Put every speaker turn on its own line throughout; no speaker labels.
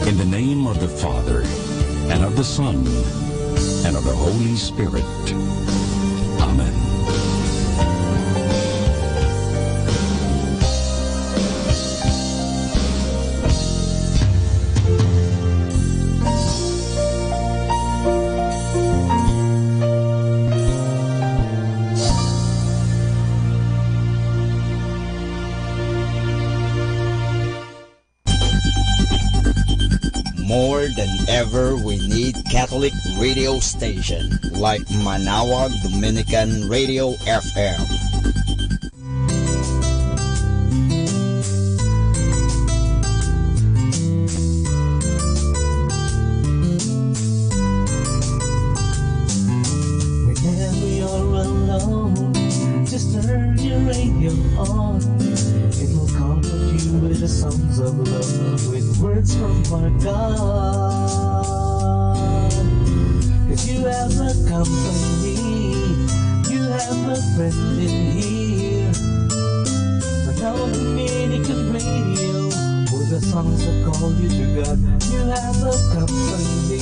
In the name of the Father, and of the Son, and of the Holy Spirit. Amen.
More than ever, we need Catholic radio station like Manaoag Dominican Radio FM.
Whenever you're alone, just turn your radio on. It will comfort you with the songs of love, with words from our God. 'Cause you have a company, you have a friend in here. Manaoag Dominican Radio, with the songs that call you to God. You have a company,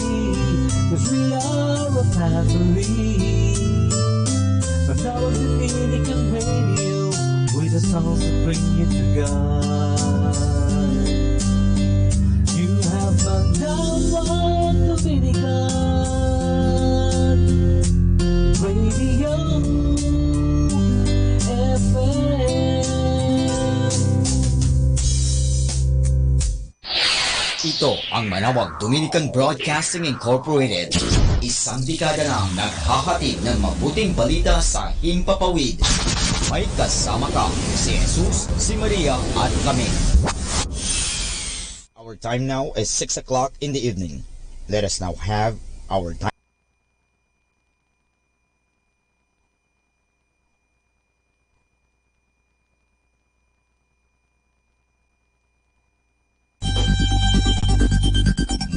'cause we are a family. Manaoag Dominican Radio, with the songs that bring you to God. You have Manaoag Dominican Radio FM.
Ito ang Manaoag Dominican Broadcasting Incorporated. Isang dekada na naghahatid ng mabuting balita sa himpapawid. May kasama ka, si Jesus, si Maria at kami. Our time now is 6 o'clock in the evening. Let us now have our time.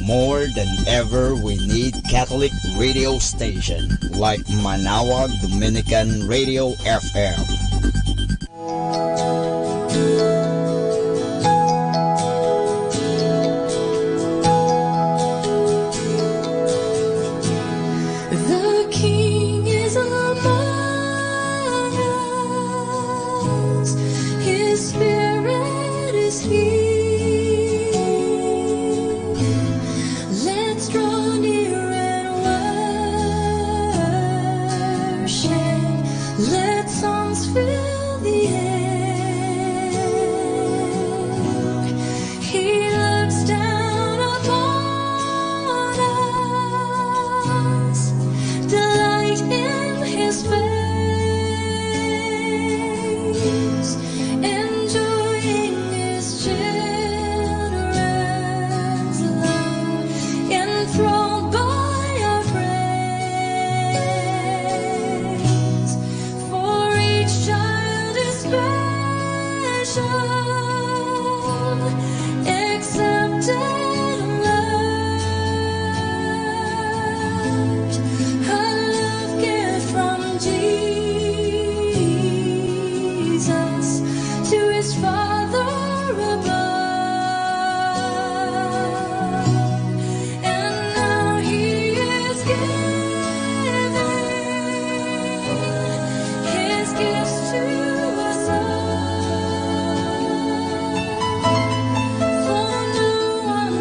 More than ever, we need Catholic radio station like Manaoag Dominican Radio FM.
The King is among us, His Spirit is here. Let's draw near and worship. Let songs fill the air. He looks down upon us, delight in His face, enjoying His children's love, enthralled by our praise. For each child is special, accepted and loved, a love gift from Jesus to His Father above. And now He is giving His gifts to us all. For no one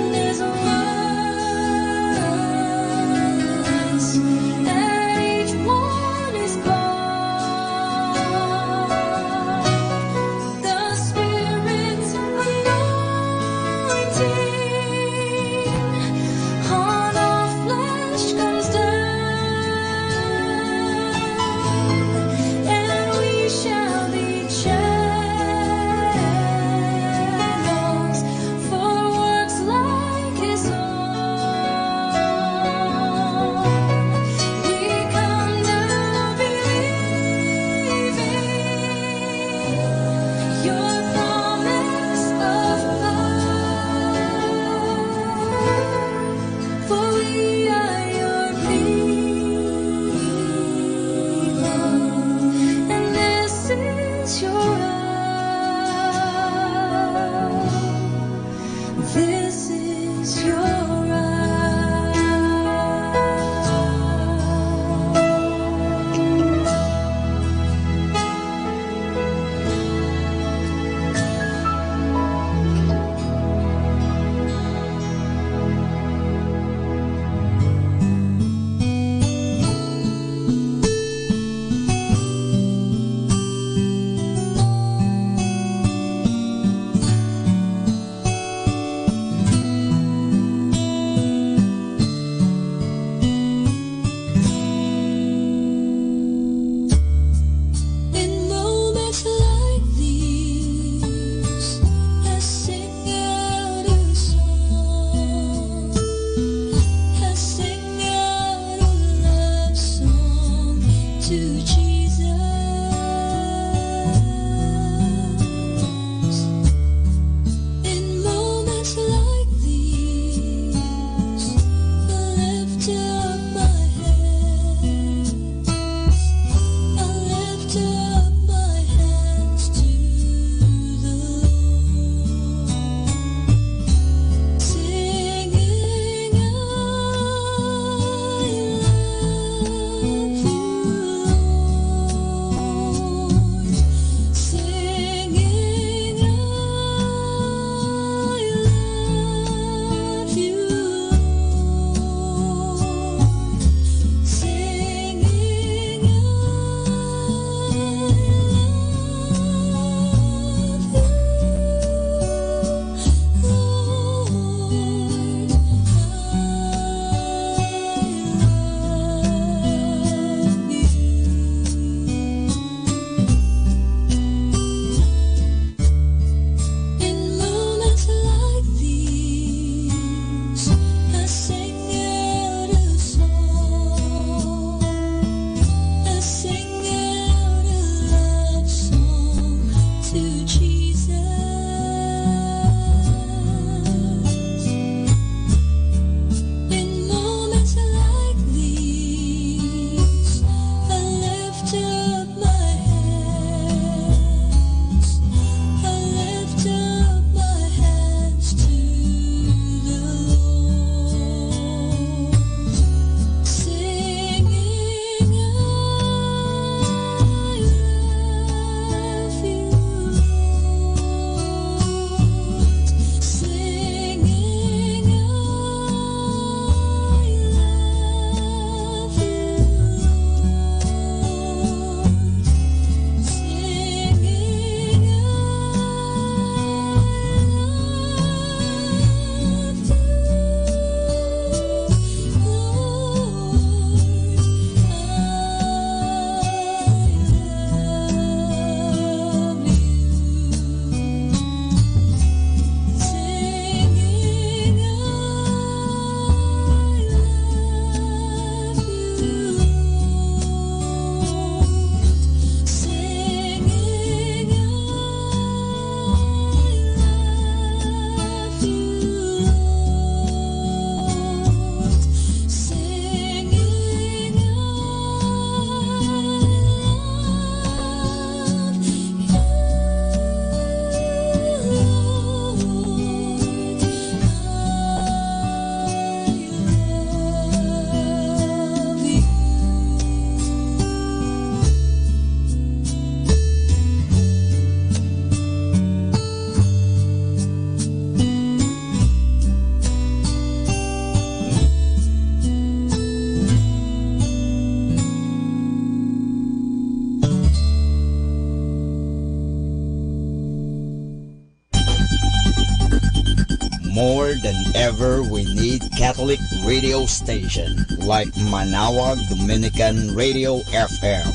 More than ever, we need Catholic radio station like Manaoag Dominican Radio FM.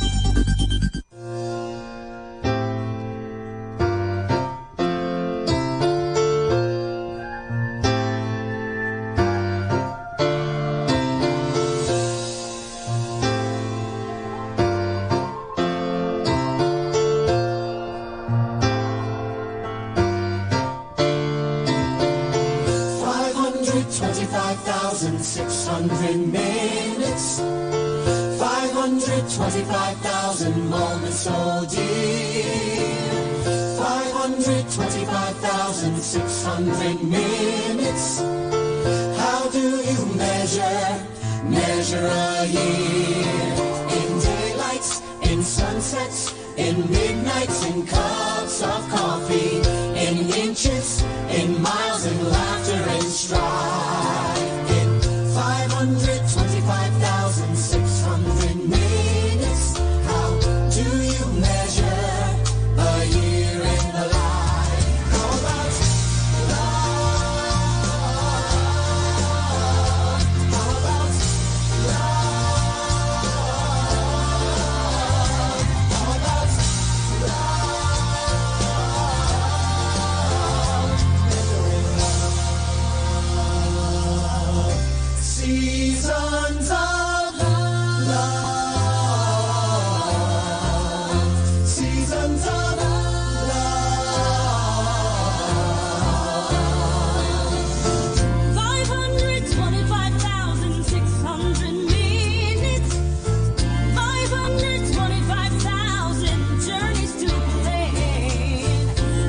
Minutes, 525,000 moments, oh dear. 525,600 minutes. How do you measure a year? In daylights, in sunsets, in midnights, in cups of coffee, in inches, in miles, in laughter and strife. 525,600 minutes. How do you measure a year in the life? How about love? How about love? How about love? Seasons of love, seasons of love.
525,600 minutes, 525,000 journeys to plan,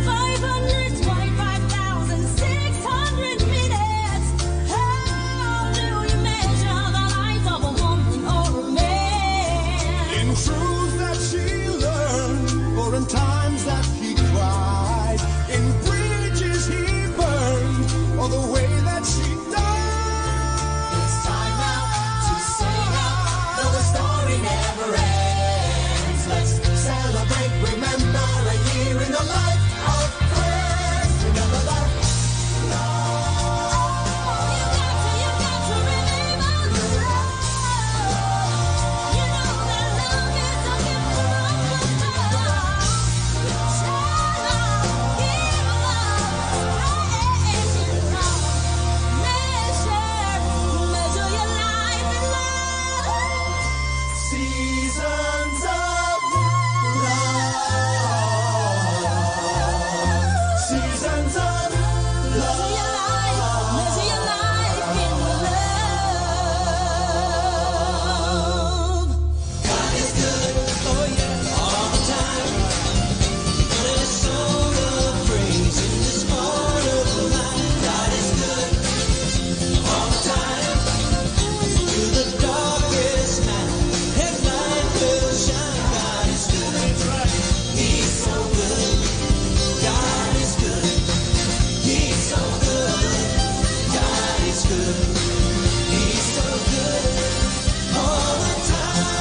525,600 minutes. How do you measure the life of a woman or a man?
In truths that she learned, or in times that he cried, in bridges he burned, or the way that she died. It's time now to sing out, though the story never ends. Let's celebrate, remember a year in the life of friends. Remember that
You got to remember the love. You know that love is a gift from above. Share love, give love, measure your life in love.
seasons of love, seasons of
Measure your life in love.
God is good, oh yeah, all the time. Let a song of praise in this part of the line. God is good, all the time. Through the darkest night, His light will shine. God is good, He's so good. God is good, He's so good. God is good, He's so good, all the time.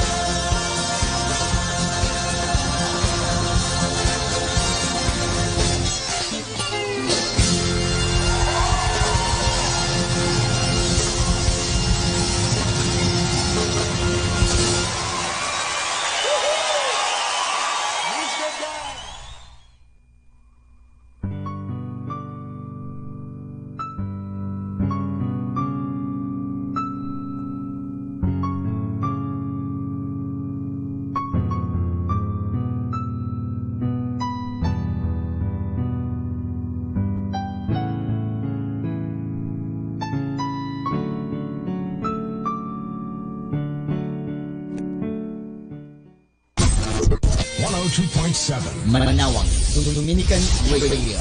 Manaoag Dominican Radio.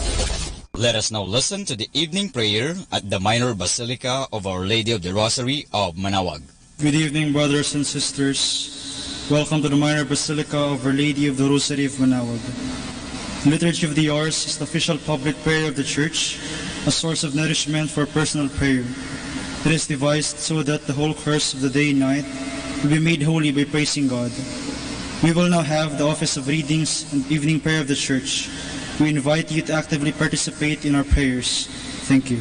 Let us now listen to the evening prayer at the Minor Basilica of Our Lady of the Rosary of Manaoag.
Good evening, brothers and sisters. Welcome to the Minor Basilica of Our Lady of the Rosary of Manaoag. The Liturgy of the Hours is the official public prayer of the Church, a source of nourishment for personal prayer. It is devised so that the whole course of the day and night will be made holy by praising God. We will now have the office of readings and evening prayer of the Church. We invite you to actively participate in our prayers. Thank you.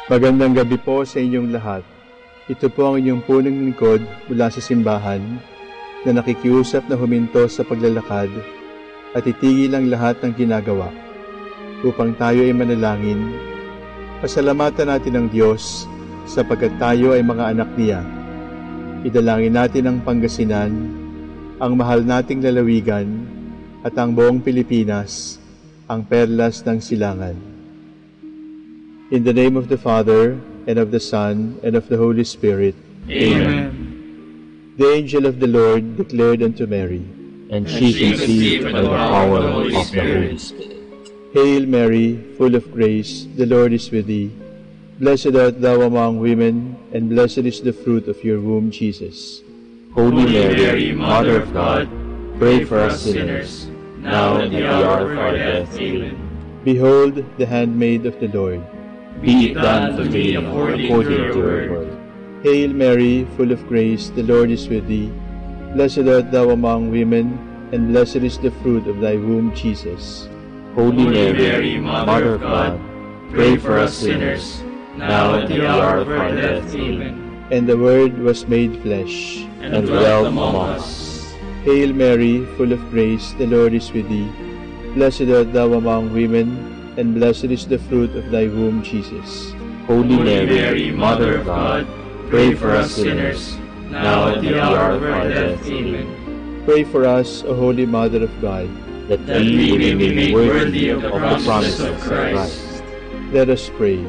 Magandang gabi po sa inyong lahat. Ito po ang inyong punong lingkod mula sa simbahan na nakikiusap na huminto sa paglalakad at itigil ang lahat ng ginagawa upang tayo ay manalangin. Pasalamatan natin ang Diyos sapagkat tayo ay mga anak niya. Idalangin natin ang Pangasinan, ang mahal nating lalawigan at ang buong Pilipinas, ang perlas ng silangan. In the name of the Father, and of the Son, and of the Holy Spirit.
Amen.
The angel of the Lord declared unto Mary,
And she conceived by the power of the Holy Spirit.
Hail Mary, full of grace, the Lord is with thee. Blessed art thou among women, and blessed is the fruit of your womb, Jesus.
Holy Mary, Mother of God, pray for us sinners, now and at the hour of our death. Amen.
Behold, the handmaid of the Lord.
Be it done to me according to your word.
Hail Mary, full of grace, the Lord is with thee. Blessed art thou among women, and blessed is the fruit of thy womb, Jesus.
Holy Mary, Mother of God, pray for us sinners, now and at the hour of our death. Amen.
And the Word was made flesh,
And dwelt among us.
Hail Mary, full of grace, the Lord is with thee. Blessed art thou among women, and blessed is the fruit of thy womb, Jesus.
Holy Mary, Mother of God, pray for us sinners, now and at the hour of our death. Amen.
Pray for us, O Holy Mother of God.
That we may be made worthy of the promises of Christ.
Let us pray.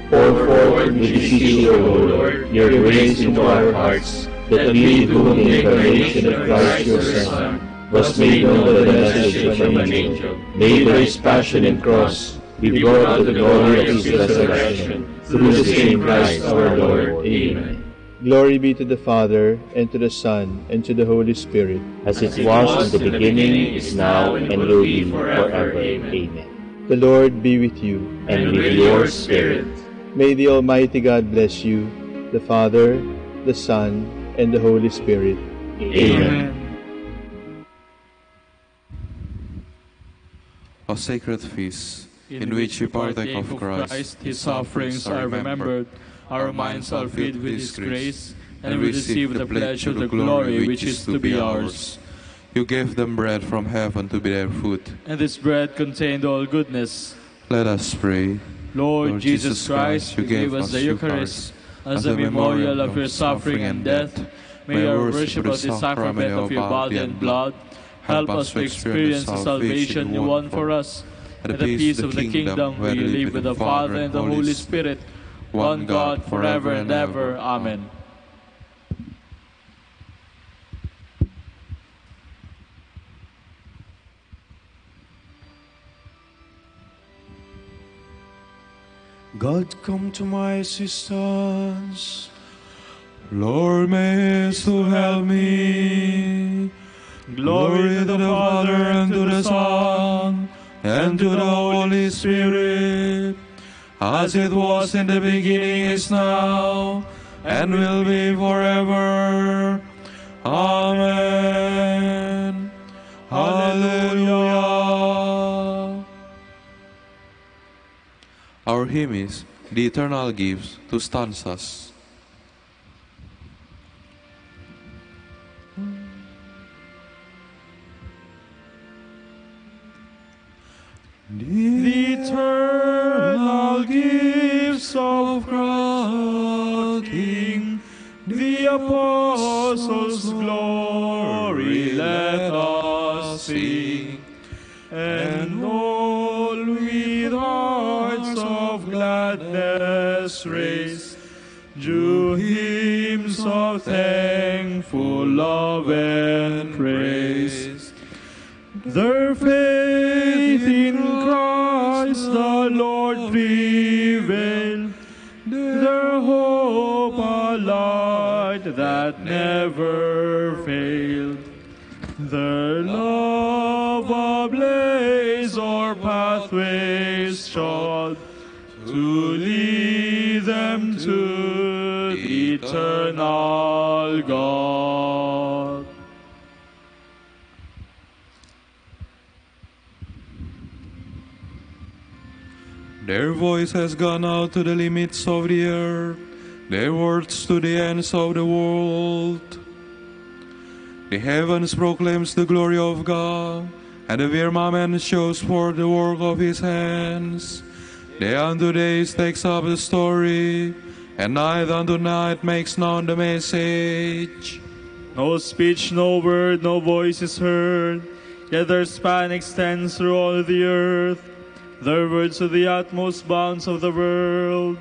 Pour forth, we beseech you, O Lord, your grace into our hearts, that we, to whom the incarnation of Christ your Son was made known by the message of an angel, may by his passion and cross be brought to the glory of his resurrection, through the same Christ our Lord. Amen.
Glory be to the Father, and to the Son, and to the Holy Spirit.
As it was in the beginning, is now, and will be forever. Amen.
The Lord be with you.
And with your spirit.
May the Almighty God bless you, the Father, the Son, and the Holy Spirit.
Amen.
A sacred feast, in which we partake of Christ, his sufferings are remembered, our minds are filled with his grace, and we receive the pledge of the glory which is to be ours. You gave them bread from heaven to be their food,
and this bread contained all goodness.
Let us pray.
Lord Jesus Christ, you gave us the Eucharist as a memorial of your suffering and death. May our worship of the sacrament of your body and blood help us to experience the salvation you won for us, and the peace of the kingdom where you live with the Father and the Holy Spirit, one God, forever and ever. Amen.
God, come to my assistance. Lord, may to help me. Glory to the Father, and to the Son, and to the Holy Spirit, as it was in the beginning, is now, and will be forever. Amen. Hallelujah.
Our hymn is The Eternal Gives to Stanzas.
The eternal gifts of Christ, King, the apostles' glory, let us sing, and all with hearts of gladness raise, to hymns of thankful love and praise. Their faith in Christ the Lord prevailed, their hope a light that never failed, their love a blaze or pathways trod, to lead them to the eternal God. Their voice has gone out to the limits of the earth, their words to the ends of the world. The heavens proclaims the glory of God, and the firmament shows forth the work of his hands. Day unto day takes up the story, and night unto night makes known the message.
No speech, no word, no voice is heard, yet their span extends through all the earth, their words to the utmost bounds of the world.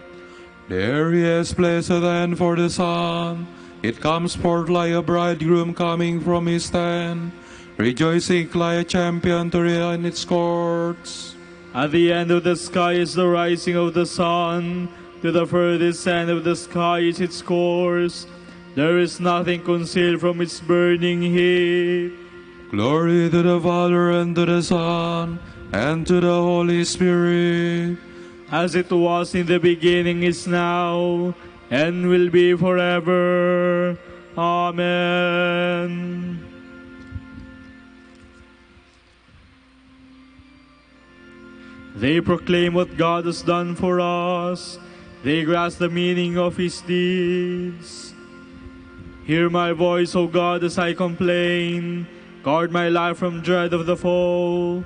There he has placed a end for the sun. It comes forth like a bridegroom coming from his tent, rejoicing like a champion to reign its courts.
At the end of the sky is the rising of the sun, to the furthest end of the sky is its course. There is nothing concealed from its burning heat.
Glory to the Father, and to the Son, and to the Holy Spirit.
As it was in the beginning, is now, and will be forever. Amen. They proclaim what God has done for us. They grasp the meaning of his deeds. Hear my voice, O God, as I complain. Guard my life from dread of the foe.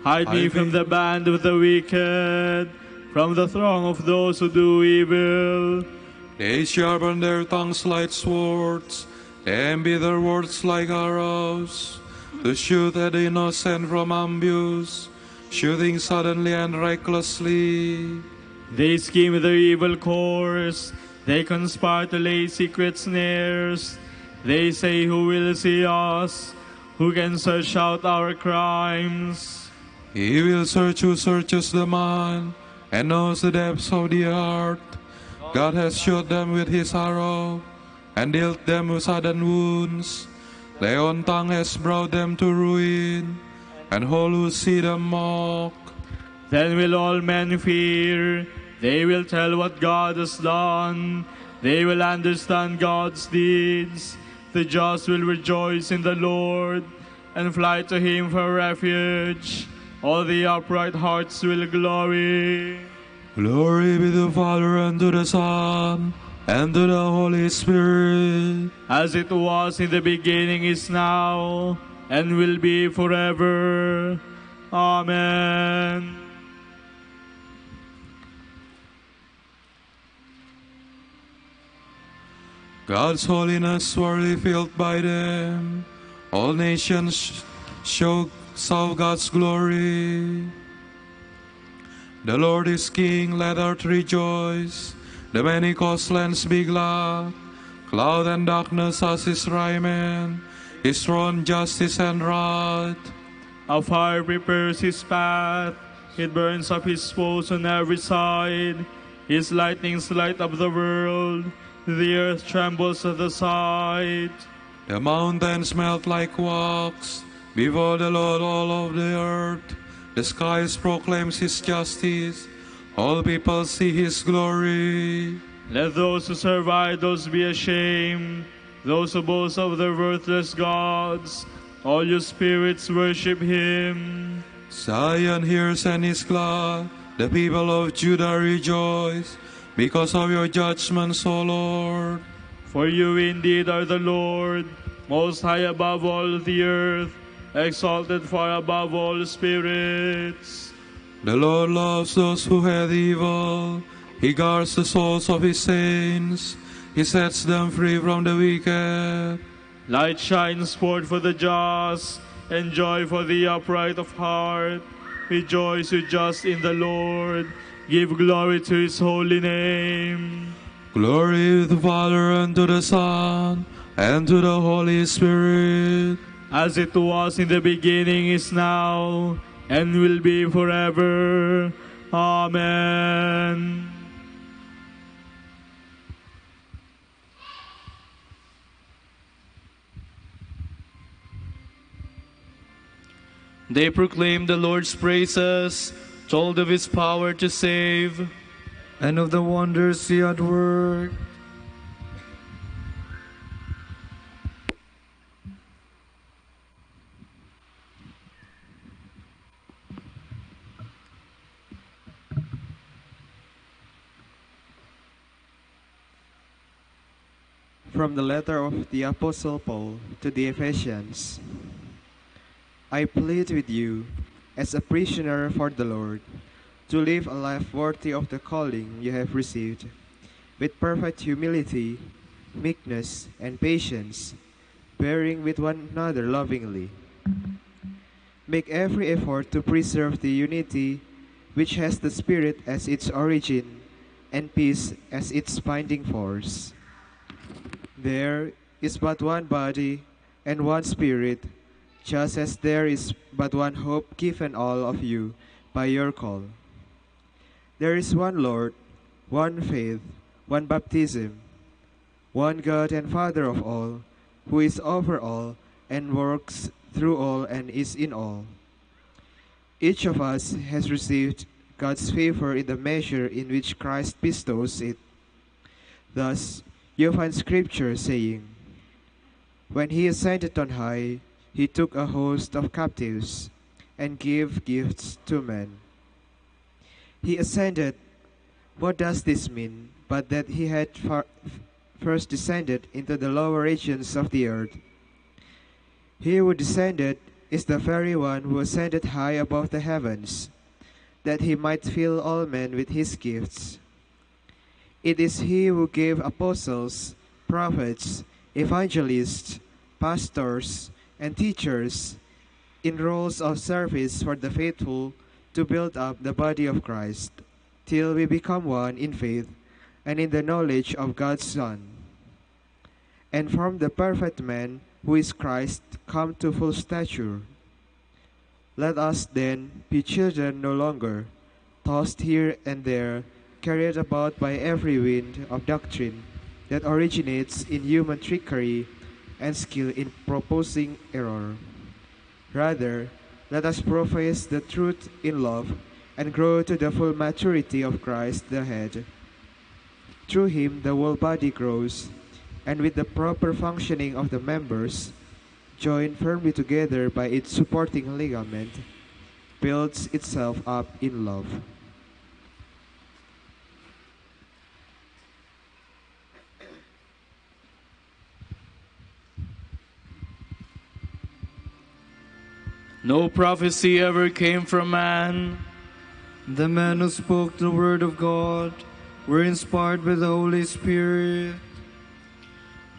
Hide me from the band of the wicked, from the throng of those who do evil.
They sharpen their tongues like swords, they empty their words like arrows, to shoot at the innocent from ambush, shooting suddenly and recklessly.
They scheme their evil course, they conspire to lay secret snares. They say, who will see us? Who can search out our crimes?
He will search who searches the mind, and knows the depths of the heart. God has shot them with his arrow, and dealt them with sudden wounds. Their own tongue has brought them to ruin, and all who see them mock.
Then will all men fear. They will tell what God has done. They will understand God's deeds. The just will rejoice in the Lord, and fly to him for refuge. All the upright hearts will glory.
Glory be to the Father, and to the Son, and to the Holy Spirit.
As it was in the beginning, is now, and will be forever. Amen.
God's holiness surely filled by them. All nations show God's glory. The Lord is King, let earth rejoice. The many coastlands be glad. Cloud and darkness as his raiment, his throne justice and right.
A fire prepares his path, it burns up his foes on every side. His lightnings light up the world, the earth trembles at the sight.
The mountains melt like wax before the Lord, all of the earth. The skies proclaims his justice, all people see his glory.
Let those who serve idols be ashamed, those who boast of their worthless gods. All you spirits worship him.
Zion hears and is glad, the people of Judah rejoice, because of your judgments, O Lord.
For you indeed are the Lord, most high above all the earth, exalted far above all spirits.
The Lord loves those who hate evil. He guards the souls of his saints. He sets them free from the wicked.
Light shines forth for the just, and joy for the upright of heart. Rejoice, you just in the Lord. Give glory to his holy name.
Glory to the Father, and to the Son, and to the Holy Spirit.
As it was in the beginning, is now, and will be forever. Amen. They proclaimed the Lord's praises, told of his power to save,
and of the wonders he had worked.
From the letter of the Apostle Paul to the Ephesians. I plead with you, as a prisoner for the Lord, to live a life worthy of the calling you have received, with perfect humility, meekness, and patience, bearing with one another lovingly. Make every effort to preserve the unity which has the Spirit as its origin and peace as its binding force. There is but one body and one Spirit, just as there is but one hope given all of you by your call. There is one Lord, one faith, one baptism, one God and Father of all, who is over all and works through all and is in all. Each of us has received God's favor in the measure in which Christ bestows it. Thus, you find Scripture saying, "When he ascended on high, he took a host of captives and gave gifts to men." He ascended. What does this mean but that he had first descended into the lower regions of the earth? He who descended is the very one who ascended high above the heavens, that he might fill all men with his gifts. It is he who gave apostles, prophets, evangelists, pastors, and teachers in roles of service for the faithful to build up the body of Christ, till we become one in faith and in the knowledge of God's Son, and from the perfect man who is Christ come to full stature. Let us then be children no longer, tossed here and there, carried about by every wind of doctrine that originates in human trickery and skill in proposing error. Rather, let us profess the truth in love and grow to the full maturity of Christ the head. Through him the whole body grows, and with the proper functioning of the members, joined firmly together by its supporting ligament, builds itself up in love.
No prophecy ever came from man.
The men who spoke the word of God were inspired by the Holy Spirit.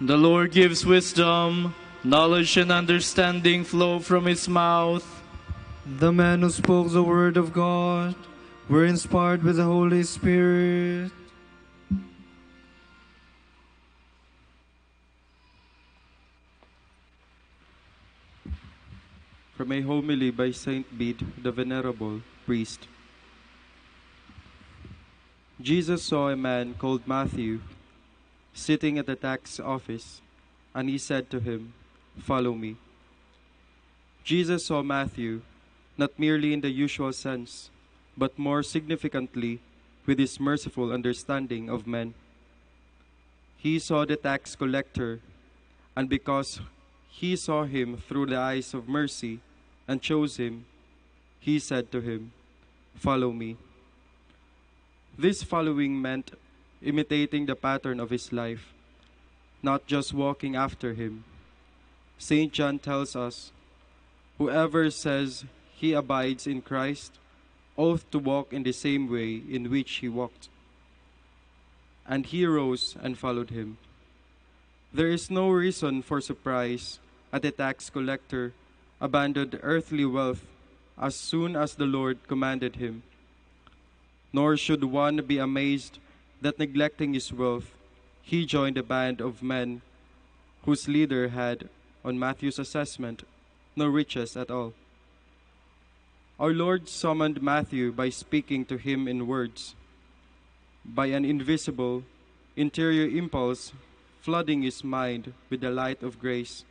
The Lord gives wisdom, knowledge and understanding flow from his mouth.
The men who spoke the word of God were inspired by the Holy Spirit.
From a homily by Saint Bede, the Venerable Priest. Jesus saw a man called Matthew sitting at the tax office, and he said to him, "Follow me." Jesus saw Matthew not merely in the usual sense, but more significantly with his merciful understanding of men. He saw the tax collector, and because he saw him through the eyes of mercy and chose him, he said to him, "Follow me." This following meant imitating the pattern of his life, not just walking after him. St. John tells us, "Whoever says he abides in Christ ought to walk in the same way in which he walked." And he rose and followed him. There is no reason for surprise at the tax collector abandoned earthly wealth as soon as the Lord commanded him. Nor should one be amazed that neglecting his wealth, he joined a band of men whose leader had, on Matthew's assessment, no riches at all. Our Lord summoned Matthew by speaking to him in words, by an invisible, interior impulse flooding his mind with the light of grace.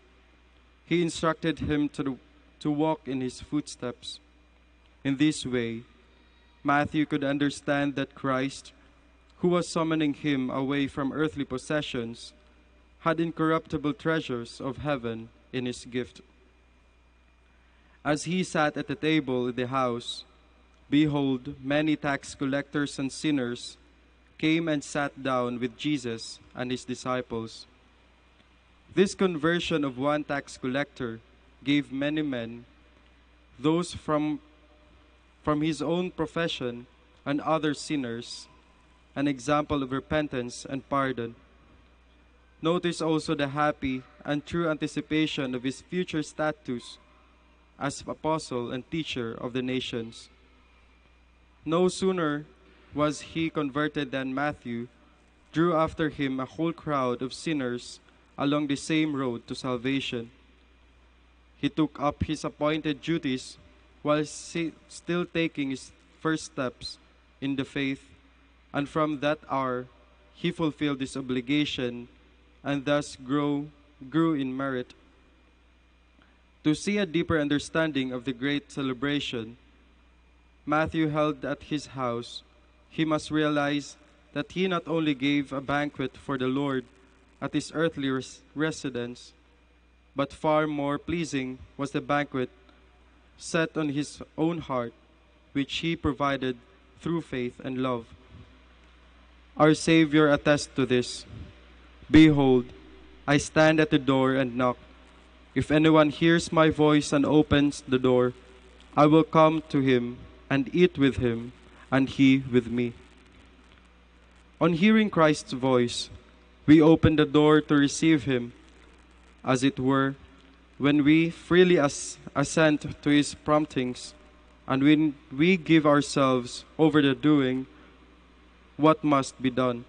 He instructed him to walk in his footsteps. In this way, Matthew could understand that Christ, who was summoning him away from earthly possessions, had incorruptible treasures of heaven in his gift. As he sat at the table in the house, behold, many tax collectors and sinners came and sat down with Jesus and his disciples. This conversion of one tax collector gave many men, those from his own profession and other sinners, an example of repentance and pardon. Notice also the happy and true anticipation of his future status as apostle and teacher of the nations. No sooner was he converted than Matthew drew after him a whole crowd of sinners along the same road to salvation. He took up his appointed duties while still taking his first steps in the faith, and from that hour he fulfilled his obligation and thus grew in merit. To see a deeper understanding of the great celebration Matthew held at his house, he must realize that he not only gave a banquet for the Lord at his earthly residence, but far more pleasing was the banquet set on his own heart, which he provided through faith and love. Our Savior attests to this. Behold, I stand at the door and knock. If anyone hears my voice and opens the door, I will come to him and eat with him, and he with me. On hearing Christ's voice, we open the door to receive him, as it were, when we freely assent to his promptings, and when we give ourselves over to doing what must be done.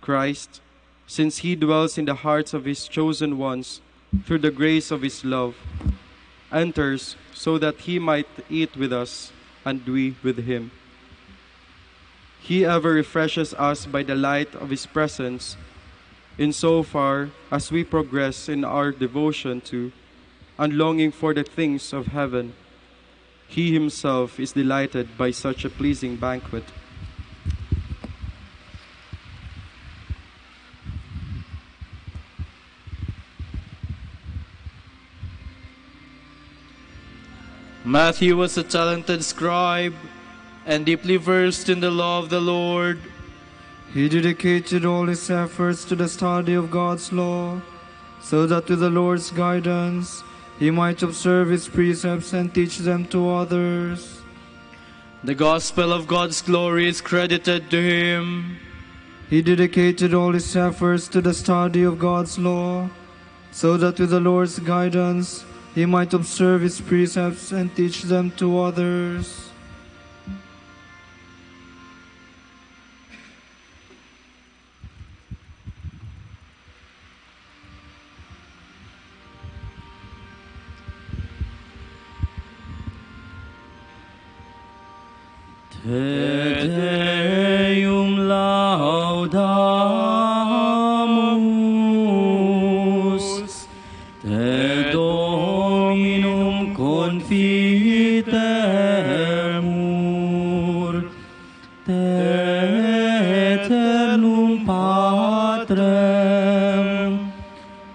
Christ, since he dwells in the hearts of his chosen ones through the grace of his love, enters so that he might eat with us and we with him. He ever refreshes us by the light of his presence, in so far as we progress in our devotion to and longing for the things of heaven. He himself is delighted by such a pleasing banquet.
Matthew was a talented scribe and deeply versed in the law of the Lord.
He dedicated all his efforts to the study of God's law, so that with the Lord's guidance he might observe his precepts and teach them to others.
The gospel of God's glory is credited to him.
He dedicated all his efforts to the study of God's law, so that with the Lord's guidance he might observe his precepts and teach them to others.
Te Deum laudamus, Te Dominum confitemur, Te Eternum Patrem,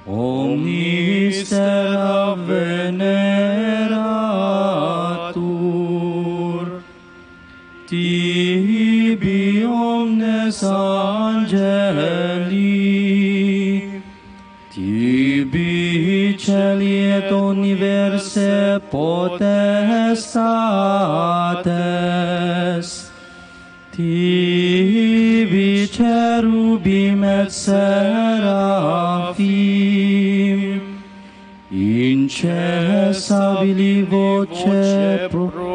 omnis terra veneratur, Tibi omnes angeli, Tibi celi et universe potestates, Tibi cherubim et seraphim, incessabili voce proclamant,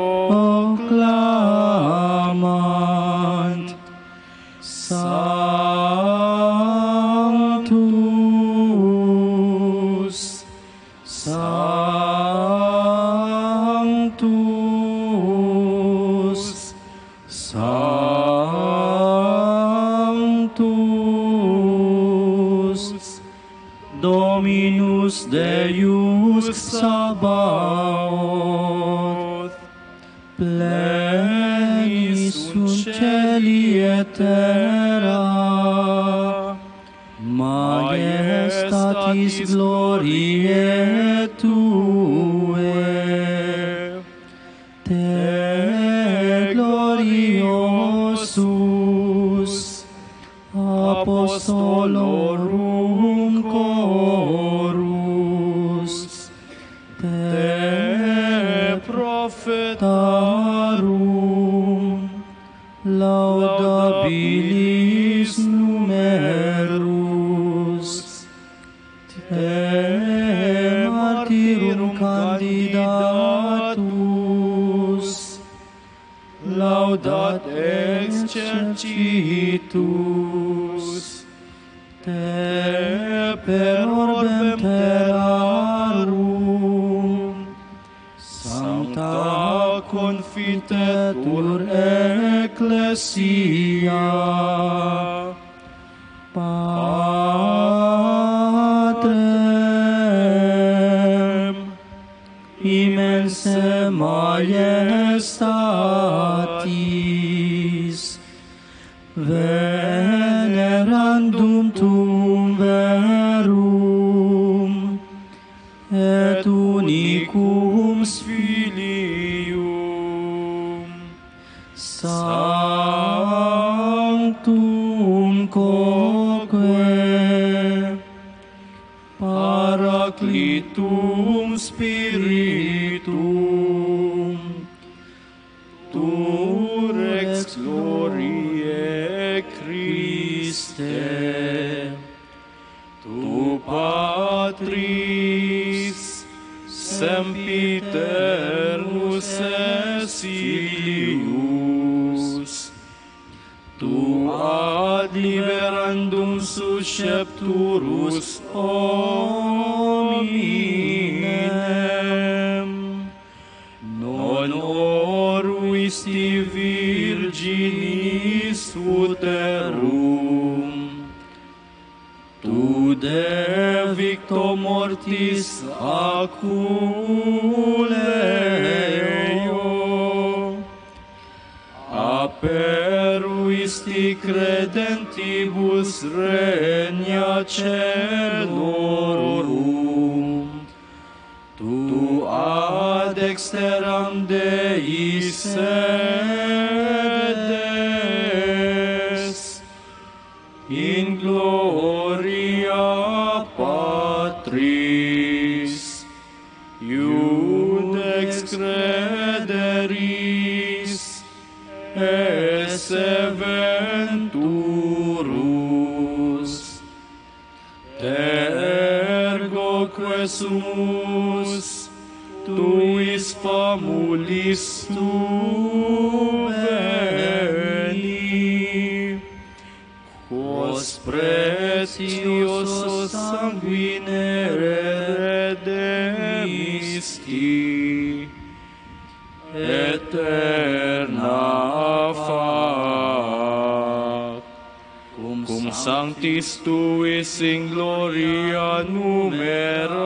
Sanctus, Sanctus, Sanctus, Dominus Deus Sabaoth, plenis sunt celi et terra, majestatis gloriae Tue, Te gloriosus apostolorum
habilis numerus, te martyrum candidatus, laudat exercitus, te per orbem terrarum, sancta confitetur ecclesia, Patrem immense majestatis, venerandum tum verum, et unicum Filium, sanctum quoque, Paraclitum Spiritum, tu rex gloriae Christe, tu Patris sempiternus es Ilius, tu ad liberandum suscepturus hominem, non oruisti virginis uterum, tu de victo mortis aculeo, aperuisti credentibus regna celorum, tu ad exteram Dei sedes, in gloria Patris, iudex crederis, esse venturus, ergo quesumus tuis famulis tu veni, quos precioso sanguine redemisti, eterna fac, cum sanctis tuis in gloria numerari.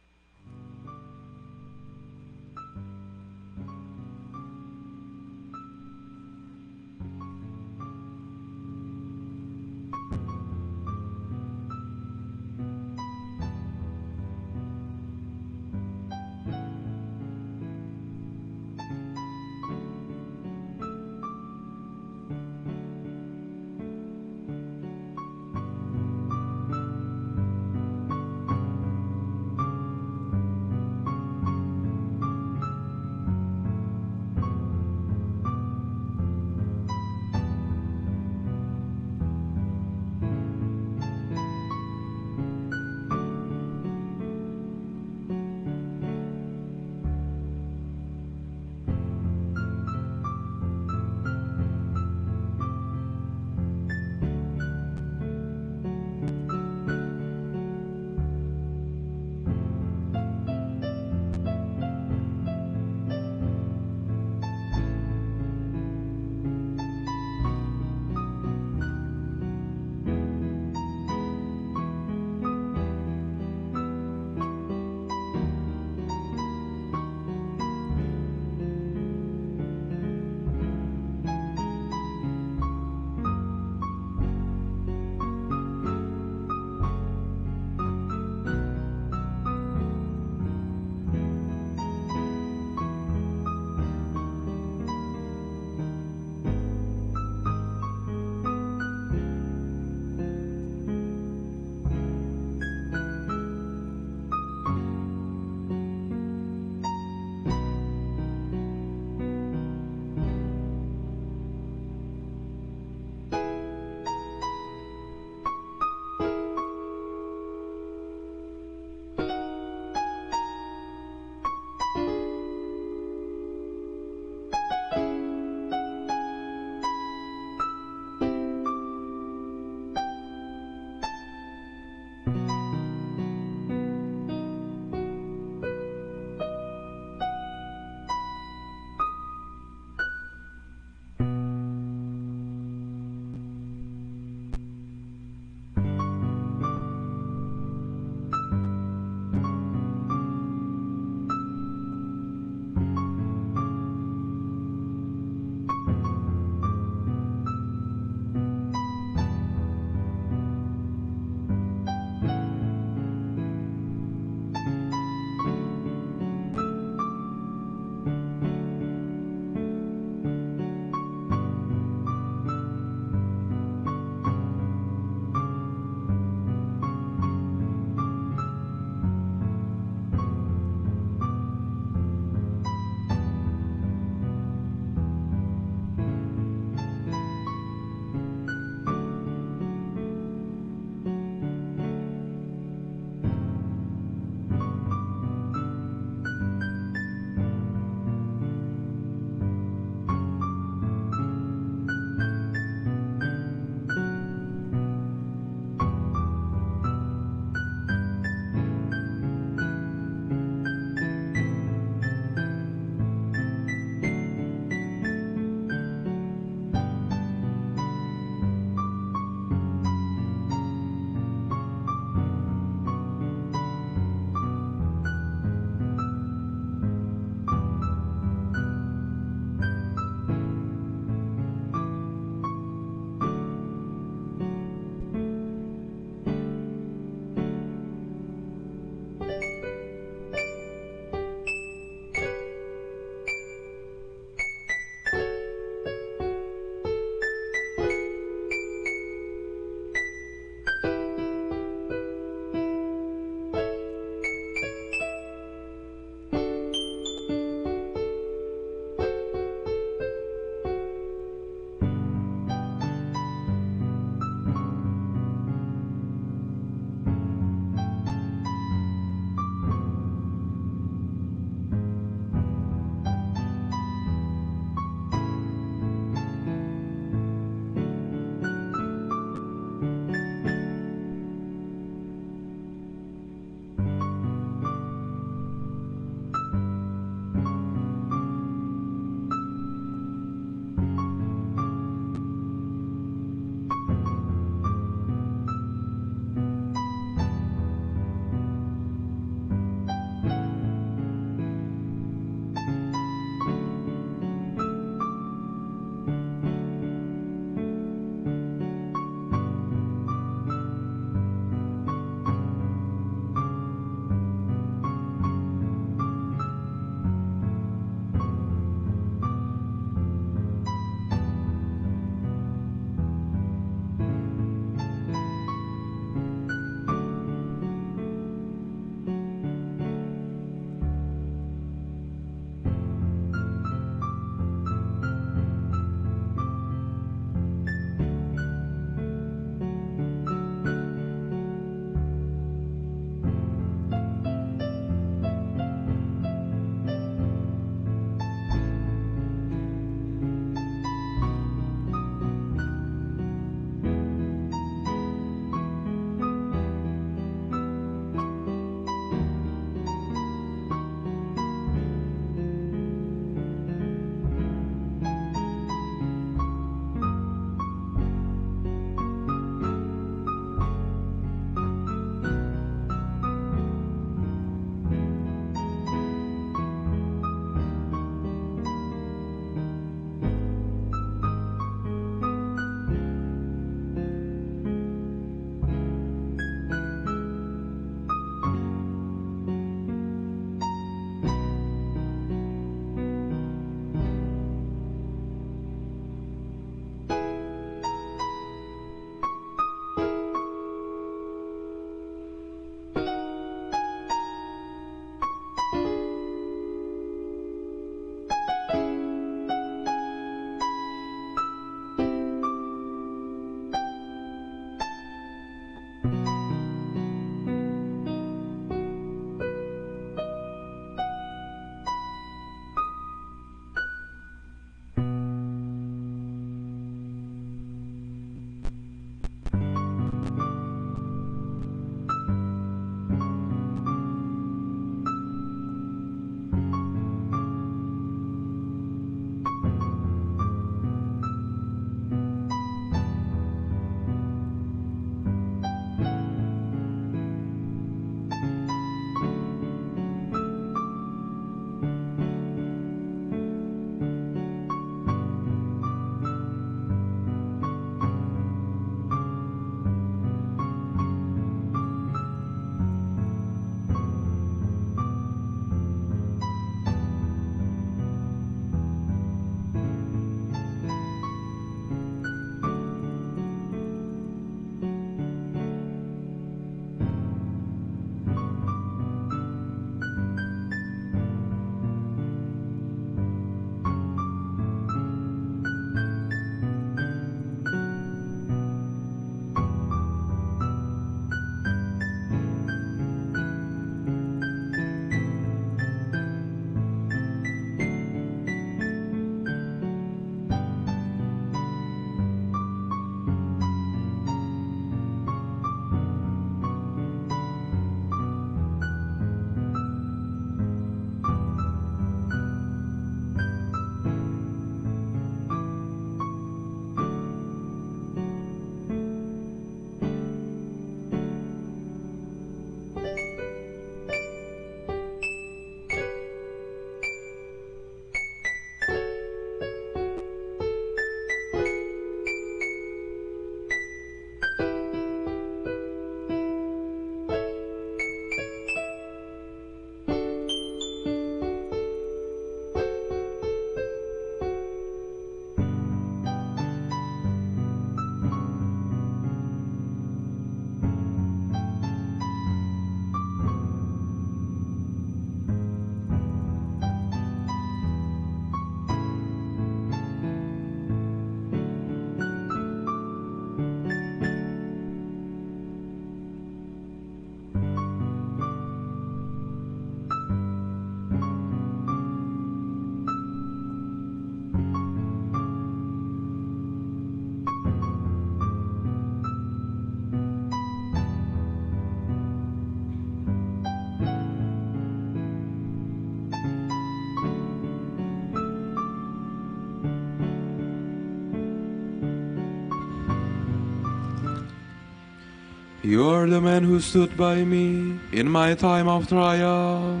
You are the man who stood by me in my time of trial.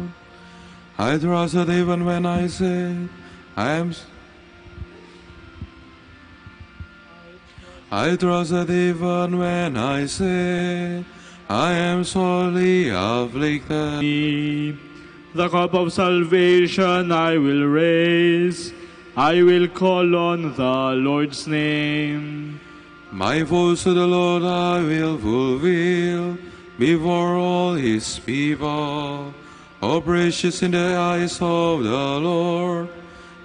I trusted even when I said, I trusted even when I said, I am sorely afflicted.
The cup of salvation I will raise. I will call on the Lord's name.
My vows to the Lord I will fulfill before all his people. Oh, precious in the eyes of the Lord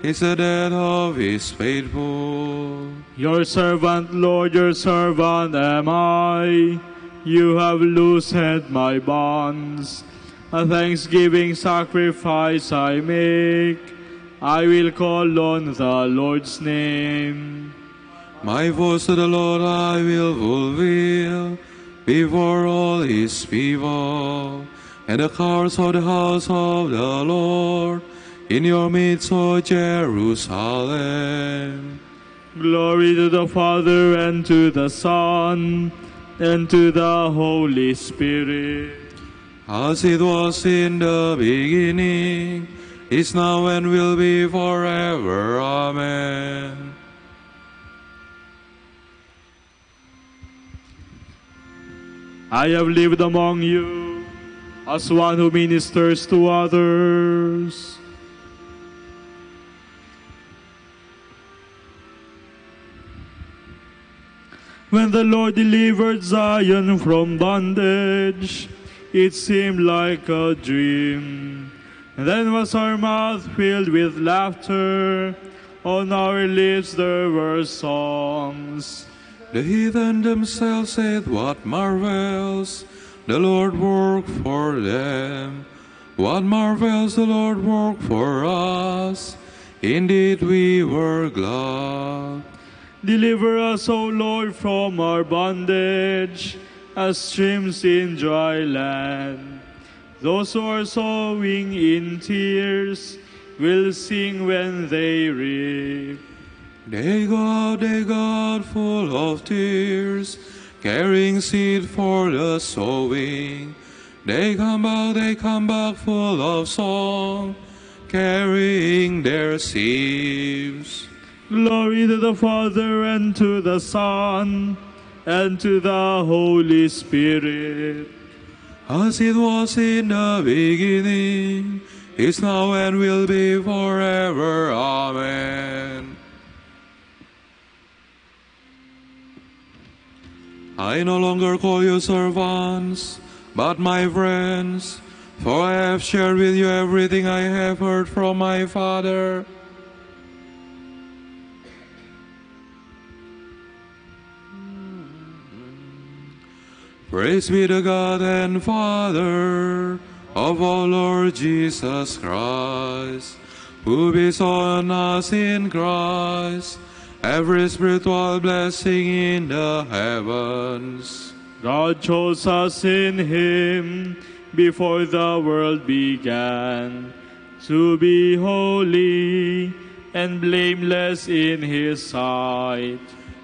is the death of his faithful.
Your servant, Lord, your servant am I. You have loosened my bonds. A thanksgiving sacrifice I make. I will call on the Lord's name.
My vows to the Lord I will fulfill before all his people. And the courts of the house of the Lord in your midst, O Jerusalem.
Glory to the Father, and to the Son, and to the Holy Spirit.
As it was in the beginning, is now, and will be forever. Amen.
I have lived among you as one who ministers to others. When the Lord delivered Zion from bondage, it seemed like a dream. And then was our mouth filled with laughter, on our lips there were songs.
The heathen themselves said, what marvels the Lord worked for them. What marvels the Lord worked for us. Indeed we were glad.
Deliver us, O Lord, from our bondage, as streams in dry land. Those who are sowing in tears will sing when they reap.
They go out full of tears, carrying seed for the sowing. They come back full of song, carrying their sheaves.
Glory to the Father, and to the Son, and to the Holy Spirit.
As it was in the beginning, is now, and will be forever. Amen. I no longer call you servants, but my friends, for I have shared with you everything I have heard from my Father. Praise be to God and Father of our Lord Jesus Christ, who bestowed on us in Christ every spiritual blessing in the heavens.
God chose us in Him before the world began, to be holy and blameless in His sight.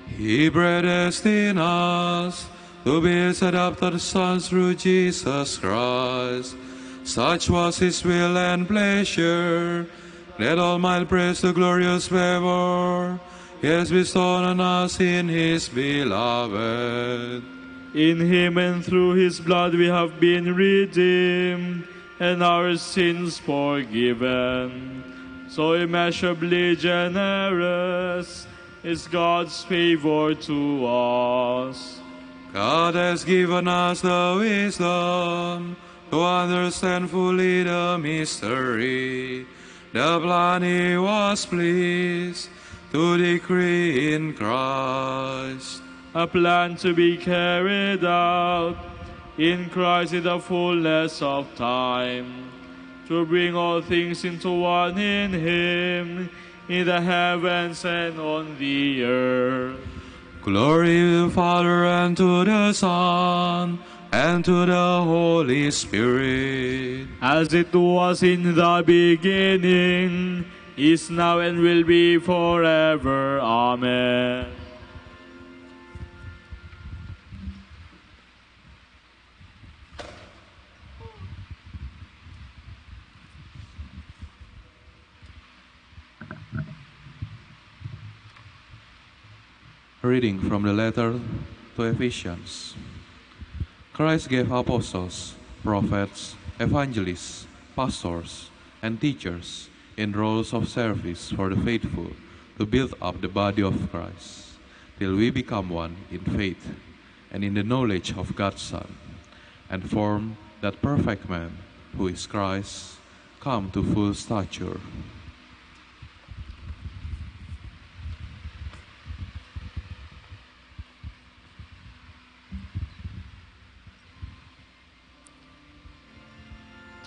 He predestined us to be His adopted sons through Jesus Christ. Such was His will and pleasure, that all might praise the glorious favor He has bestowed on us in His beloved.
In Him and through His blood we have been redeemed, and our sins forgiven. So immeasurably generous is God's favor to us.
God has given us the wisdom to understand fully the mystery, the plan He was pleased to decree in Christ.
A plan to be carried out in Christ in the fullness of time, to bring all things into one in Him, in the heavens and on the earth.
Glory to the Father, and to the Son, and to the Holy Spirit.
As it was in the beginning, is now, and will be forever. Amen.
Reading from the letter to Ephesians. Christ gave apostles, prophets, evangelists, pastors, and teachers in roles of service for the faithful to build up the body of Christ, till we become one in faith and in the knowledge of God's Son, and form that perfect man who is Christ, come to full stature.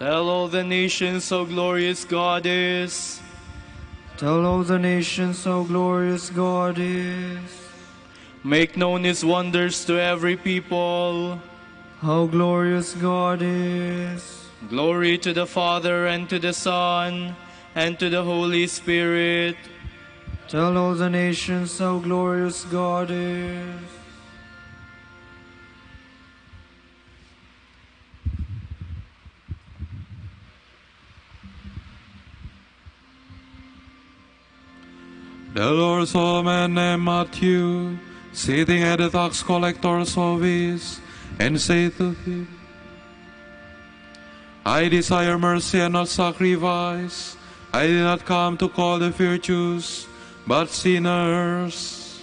Tell all the nations how glorious God is.
Tell all the nations how glorious God is.
Make known His wonders to every people.
How glorious God is.
Glory to the Father, and to the Son, and to the Holy Spirit.
Tell all the nations how glorious God is.
The Lord saw a man named Matthew sitting at the tax collector's office, and said to him, I desire mercy and not sacrifice. I did not come to call the virtuous, but sinners.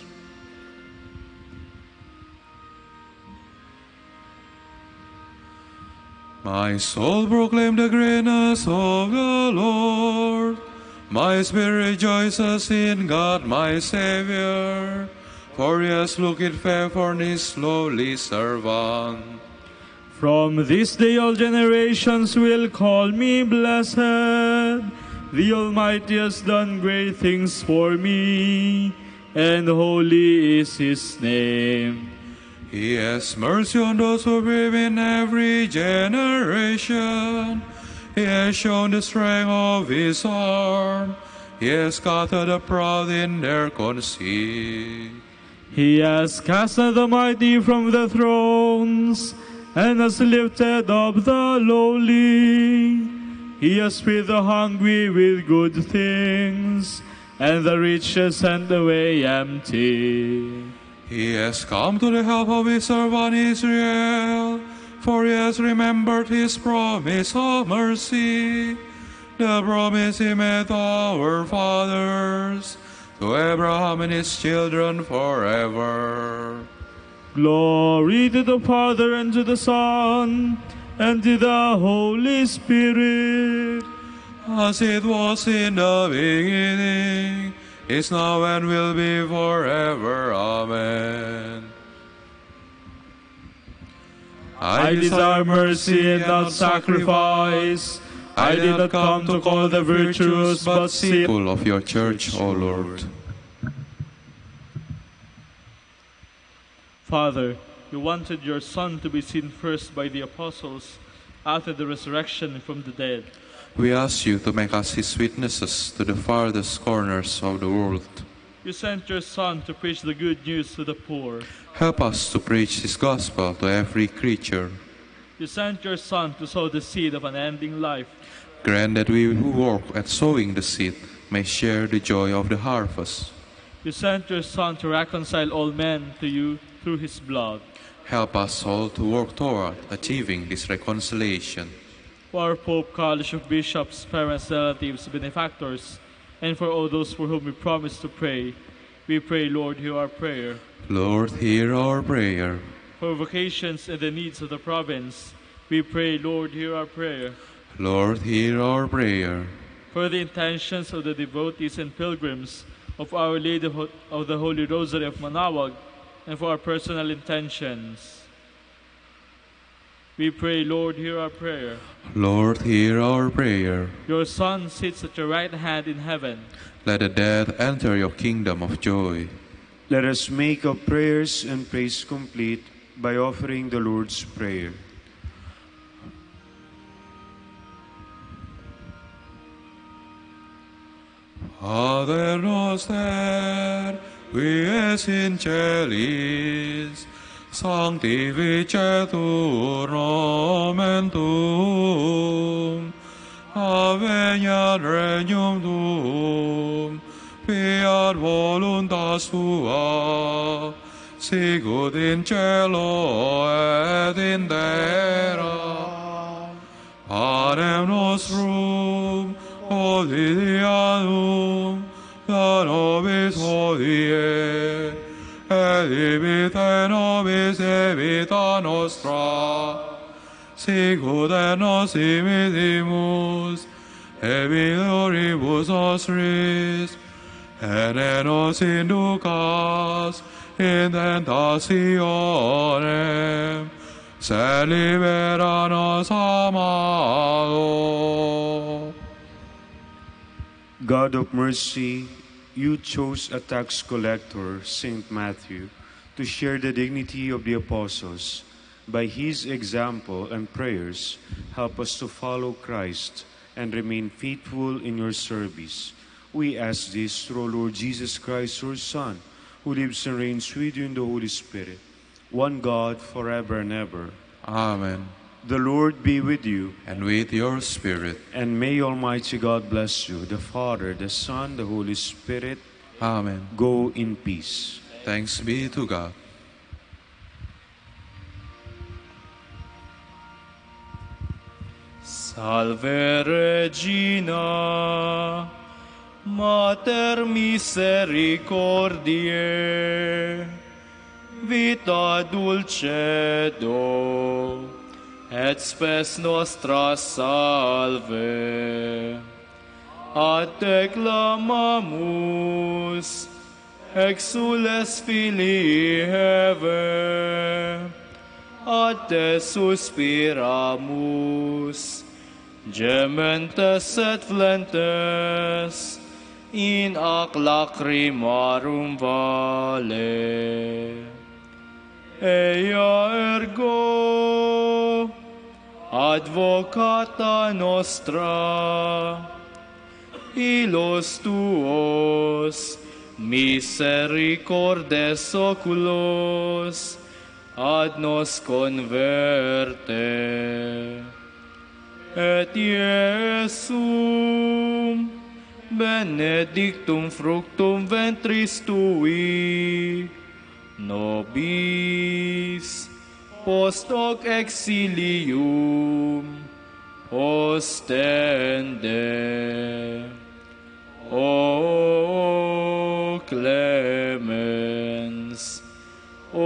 My soul proclaimed the greatness of the Lord. My spirit rejoices in God my Savior, for He has looked in favor on His lowly servant.
From this day all generations will call me blessed. The Almighty has done great things for me, and holy is His name.
He has mercy on those who believe in every generation. He has shown the strength of His arm. He has scattered the proud in their conceit.
He has cast out the mighty from the thrones, and has lifted up the lowly. He has filled the hungry with good things, and the rich has sent away empty.
He has come to the help of His servant Israel, for He has remembered His promise of mercy, the promise He made to our fathers, to Abraham and his children forever.
Glory to the Father, and to the Son, and to the Holy Spirit.
As it was in the beginning, is now, and will be forever. Amen.
I desire mercy and not sacrifice. I did not come to call the virtuous, but sinners.
Full of your church, O Lord.
Father, you wanted your Son to be seen first by the apostles after the resurrection from the dead.
We ask you to make us His witnesses to the farthest corners of the world.
You sent your Son to preach the good news to the poor.
Help us to preach His gospel to every creature.
You sent your Son to sow the seed of unending life.
Grant that we who work at sowing the seed may share the joy of the harvest.
You sent your Son to reconcile all men to you through His blood.
Help us all to work toward achieving this reconciliation.
For our Pope, College of Bishops, parents, relatives, benefactors, and for all those for whom we promise to pray, we pray, Lord, hear our prayer.
Lord, hear our prayer.
For vocations and the needs of the province, we pray, Lord, hear our prayer.
Lord, hear our prayer.
For the intentions of the devotees and pilgrims of Our Lady of the Holy Rosary of Manaoag, and for our personal intentions, we pray, Lord, hear our prayer.
Lord, hear our prayer.
Your Son sits at your right hand in heaven.
Let the dead enter your kingdom of joy.
Let us make our prayers and praise complete by offering the Lord's Prayer.
Pater noster, qui es in celis, sanctificetur nomen tuum, aveniat regnum tuum,
fiat voluntas tua, sicut in cielo et in terra. Panem nostrum quotidianum da nobis hodie, et dimitte nobis debita nostra, sicut et nos dimittimus debitoribus nostris, et ne nos inducas in tentationem, sed libera nos a malo.
God of mercy, you chose a tax collector, Saint Matthew, to share the dignity of the apostles. By his example and prayers, help us to follow Christ and remain faithful in your service. We ask this through our Lord Jesus Christ, your Son, who lives and reigns with you in the Holy Spirit, one God, forever and ever.
Amen.
The Lord be with you.
And with your spirit.
And may Almighty God bless you, the Father, the Son, the Holy Spirit.
Amen.
Go in peace.
Thanks be to God.
Salve Regina, Mater misericordiae, vita dulcedo, et spes nostra salve. Ad te clamamus, exules filii Heve, ad te suspiramus, gementes et flentes, in ac lacrimarum vale. Ea ergo, advocata nostra, illos tuos, misericordes oculos, ad nos converte. Et Iesum, benedictum fructum ventris tui, nobis post hoc exilium ostende. O clemens, O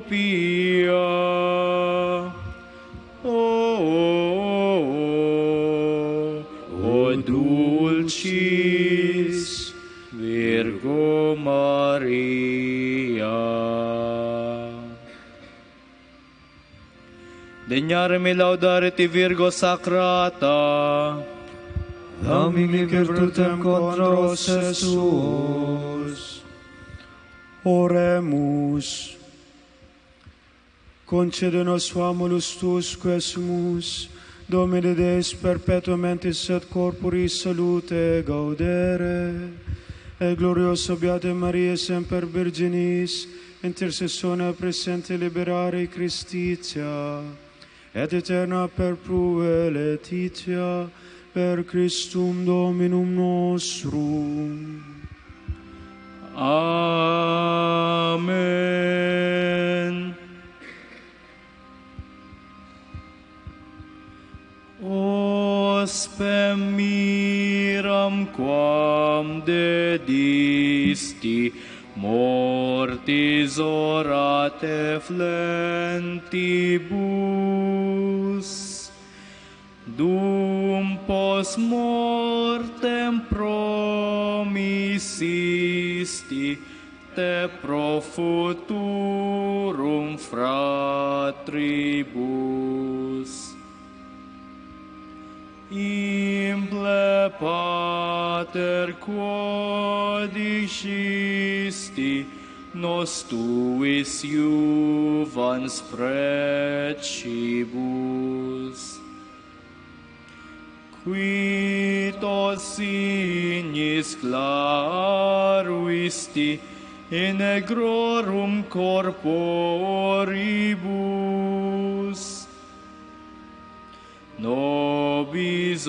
pia, O dulcis Virgo Maria. Degnaremi laudare ti Virgo Sacrata,
damini virtutem contra suos.
Oremus. Concede-nos famulus tuus quesumus, Domine Deus perpetuamentis et corporis salute gaudere, et glorioso Beate Maria semper Virginis, intercessione presente liberare Christitia, et eterna perprue letitia, per Christum Dominum nostrum.
Amen. Ospem miram quam dedisti, mortis orate flentibus, dum post mortem promisisti, te pro futurum fratribus. Imple pater quod dicisti, nos tuis juvans precibus. Qui tot signis claruisti in egrorum corporibus, nobis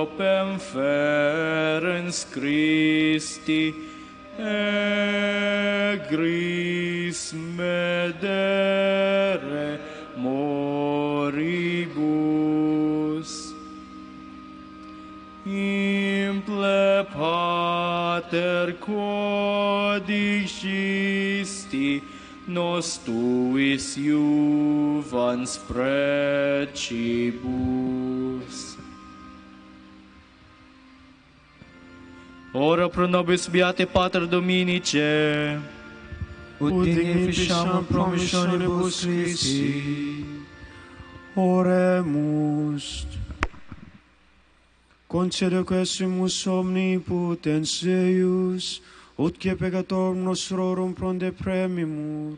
opem ferens Christi, egris medere moribus. Imple pater codicisti, nos tuis iuvans precibus. Ora pro nobis beate Pater Dominice,
ut dignificiam promissionibus Christi.
Oremus. Concede quesumus omnipotens Deus, ut que peccatorum nostrorum pronde premimur,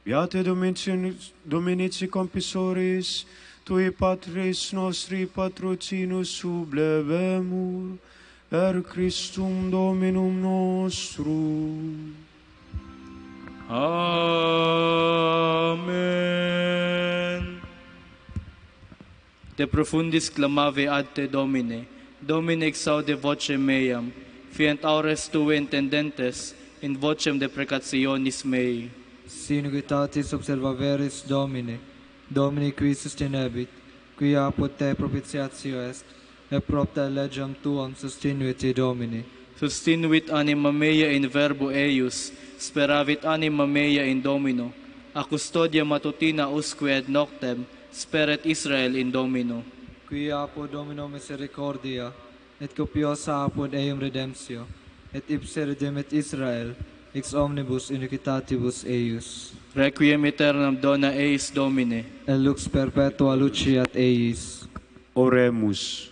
beate Dominici compisoris, tui Patris nostri patrocinus sublevemur, per Christum Dominum nostrum.
Amen. De profundis clamavi ad te Domine, Domine exaude vocem meam, fient aures tue intendentes, in vocem deprecationis mei.
Sinugitatis observaveris Domine, Domine qui sustinebit, qui apud te propitiatio est, et propter legem tuam sustinuit Domine.
Sustinuit anima mea in verbo eius, speravit anima mea in Domino, a custodia matutina usque et noctem, speret Israel in Domino.
Qui apud Domino misericordia, et copiosa apud eum redemptio, et ipse redemit Israel, ex omnibus iniquitatibus eius.
Requiem aeternam dona eis Domine,
Et lux perpetua luceat eis.
Oremus.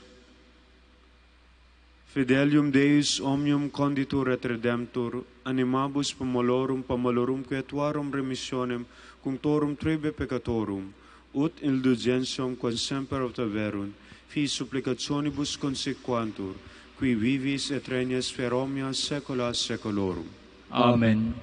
Fidelium Deus omnium conditur et redemptor, animabus pomolorum quietuarum remissionem, cunctorum tribe peccatorum, ut indulgentiam quam semper obtaverunt, fi supplicationibus consequantur, qui vivis et regnas per omnia saecula saeculorum.
Amen.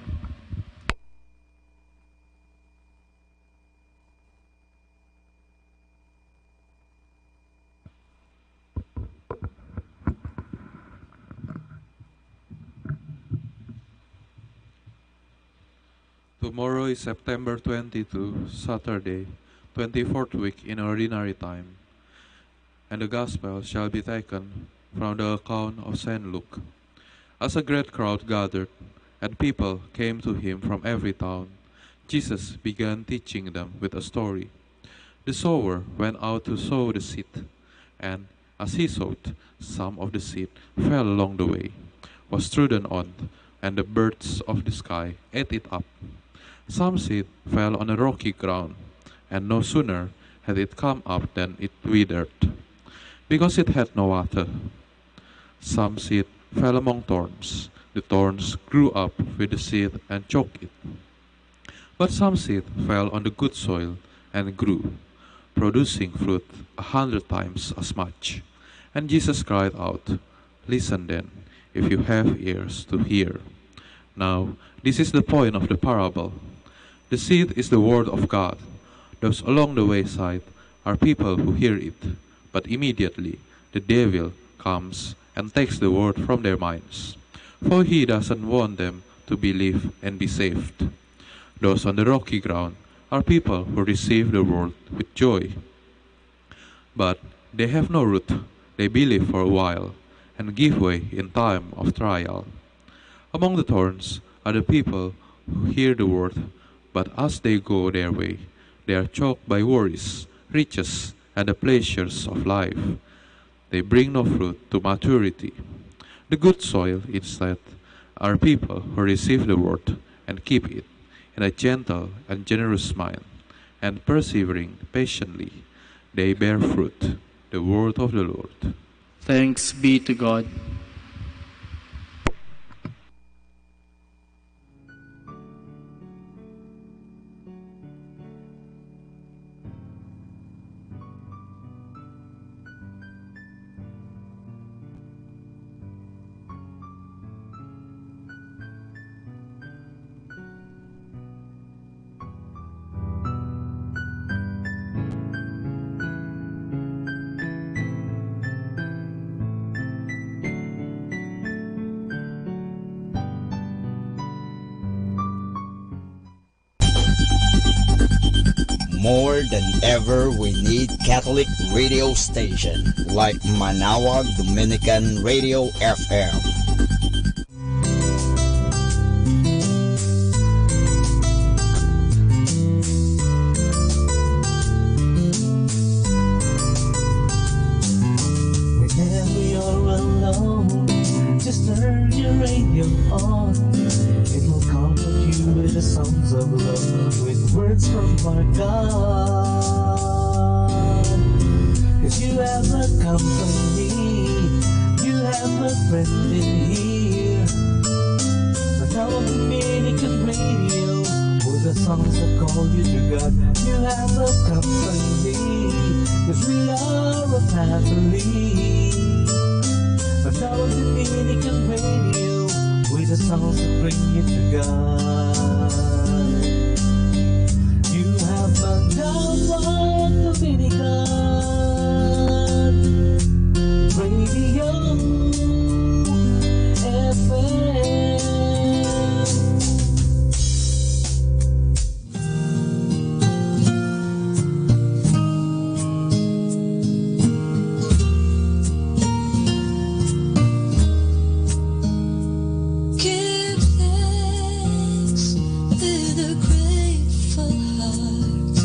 Tomorrow is September 22, Saturday, 24th week in ordinary time, and the Gospel shall be taken from the account of St. Luke. As a great crowd gathered, and people came to him from every town, Jesus began teaching them with a story. The sower went out to sow the seed, and as he sowed, some of the seed fell along the way, was trodden on, and the birds of the sky ate it up. Some seed fell on a rocky ground, and no sooner had it come up than it withered, because it had no water. Some seed fell among thorns. The thorns grew up with the seed and choked it. But some seed fell on the good soil and grew, producing fruit 100 times as much. And Jesus cried out, "Listen then, if you have ears to hear." Now, this is the point of the parable. The seed is the word of God. Those along the wayside are people who hear it, but immediately the devil comes and takes the word from their minds, for he doesn't want them to believe and be saved. Those on the rocky ground are people who receive the word with joy, but they have no root. They believe for a while and give way in time of trial. Among the thorns are the people who hear the word, but as they go their way, they are choked by worries, riches, and the pleasures of life. They bring no fruit to maturity. The good soil, instead, are people who receive the word and keep it in a gentle and generous mind, and persevering patiently, they bear fruit. The word of the Lord.
Thanks be to God.
more than ever, we need Catholic radio station like Manaoag Dominican Radio FM.
Whenever you're alone, just turn your radio on. It will comfort you with the songs of love, with words from our God. 'Cause you have a company, you have a friend in here. Manaoag Dominican Radio, with the songs that call you to God. You have a company, 'cause we are a family. Manaoag Dominican Radio, with the songs that bring you to God. You have Manaoag Dominican Radio FM.
Give thanks with a grateful heart.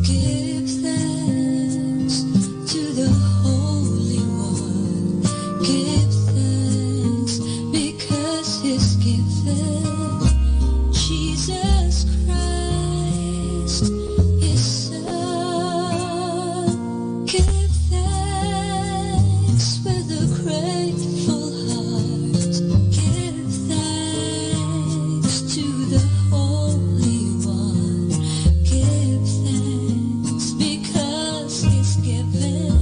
Give thanks to the Holy One. Give thanks because He's given Jesus Christ, His Son. Give thanks with a grateful heart. Give thanks to the Holy One. Give thanks because He's given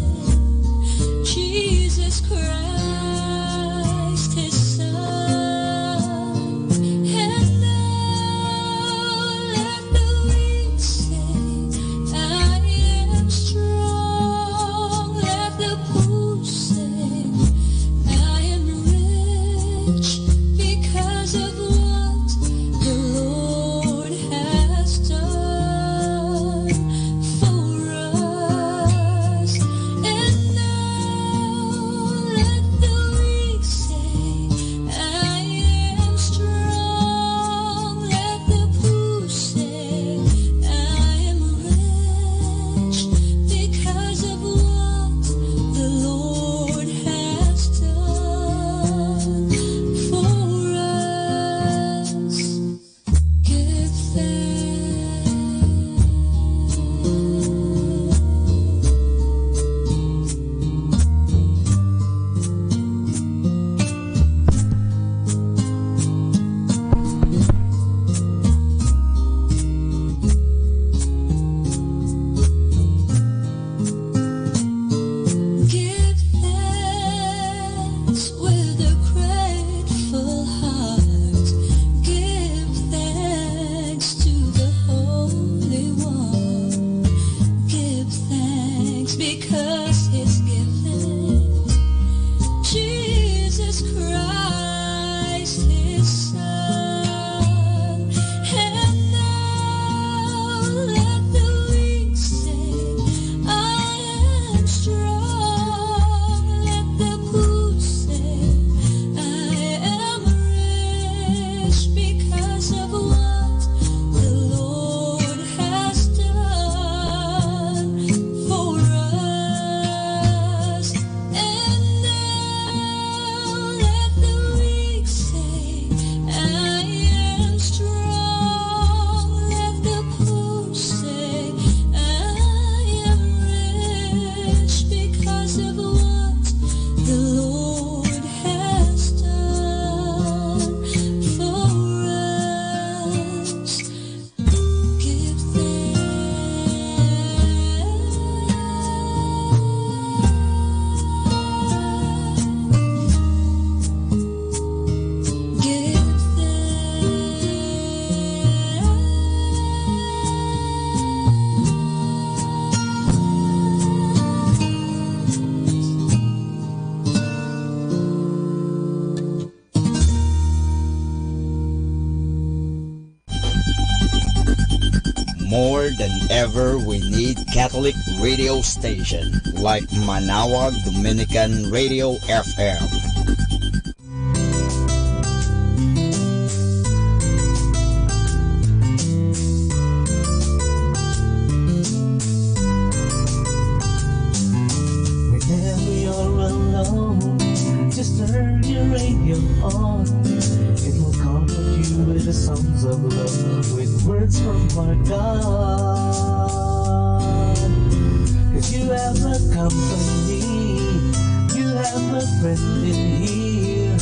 Jesus Christ, His Son. And now let the weak say, I am strong. Let the poor say, I am rich because of what the Lord has done for us. And now let
than ever, we need Catholic radio station like Manaoag Dominican Radio FM.
Whenever you're alone, just turn your radio on. It will comfort you with the songs of love, with words from our God. 'Cause you have a company, you have a friend in here.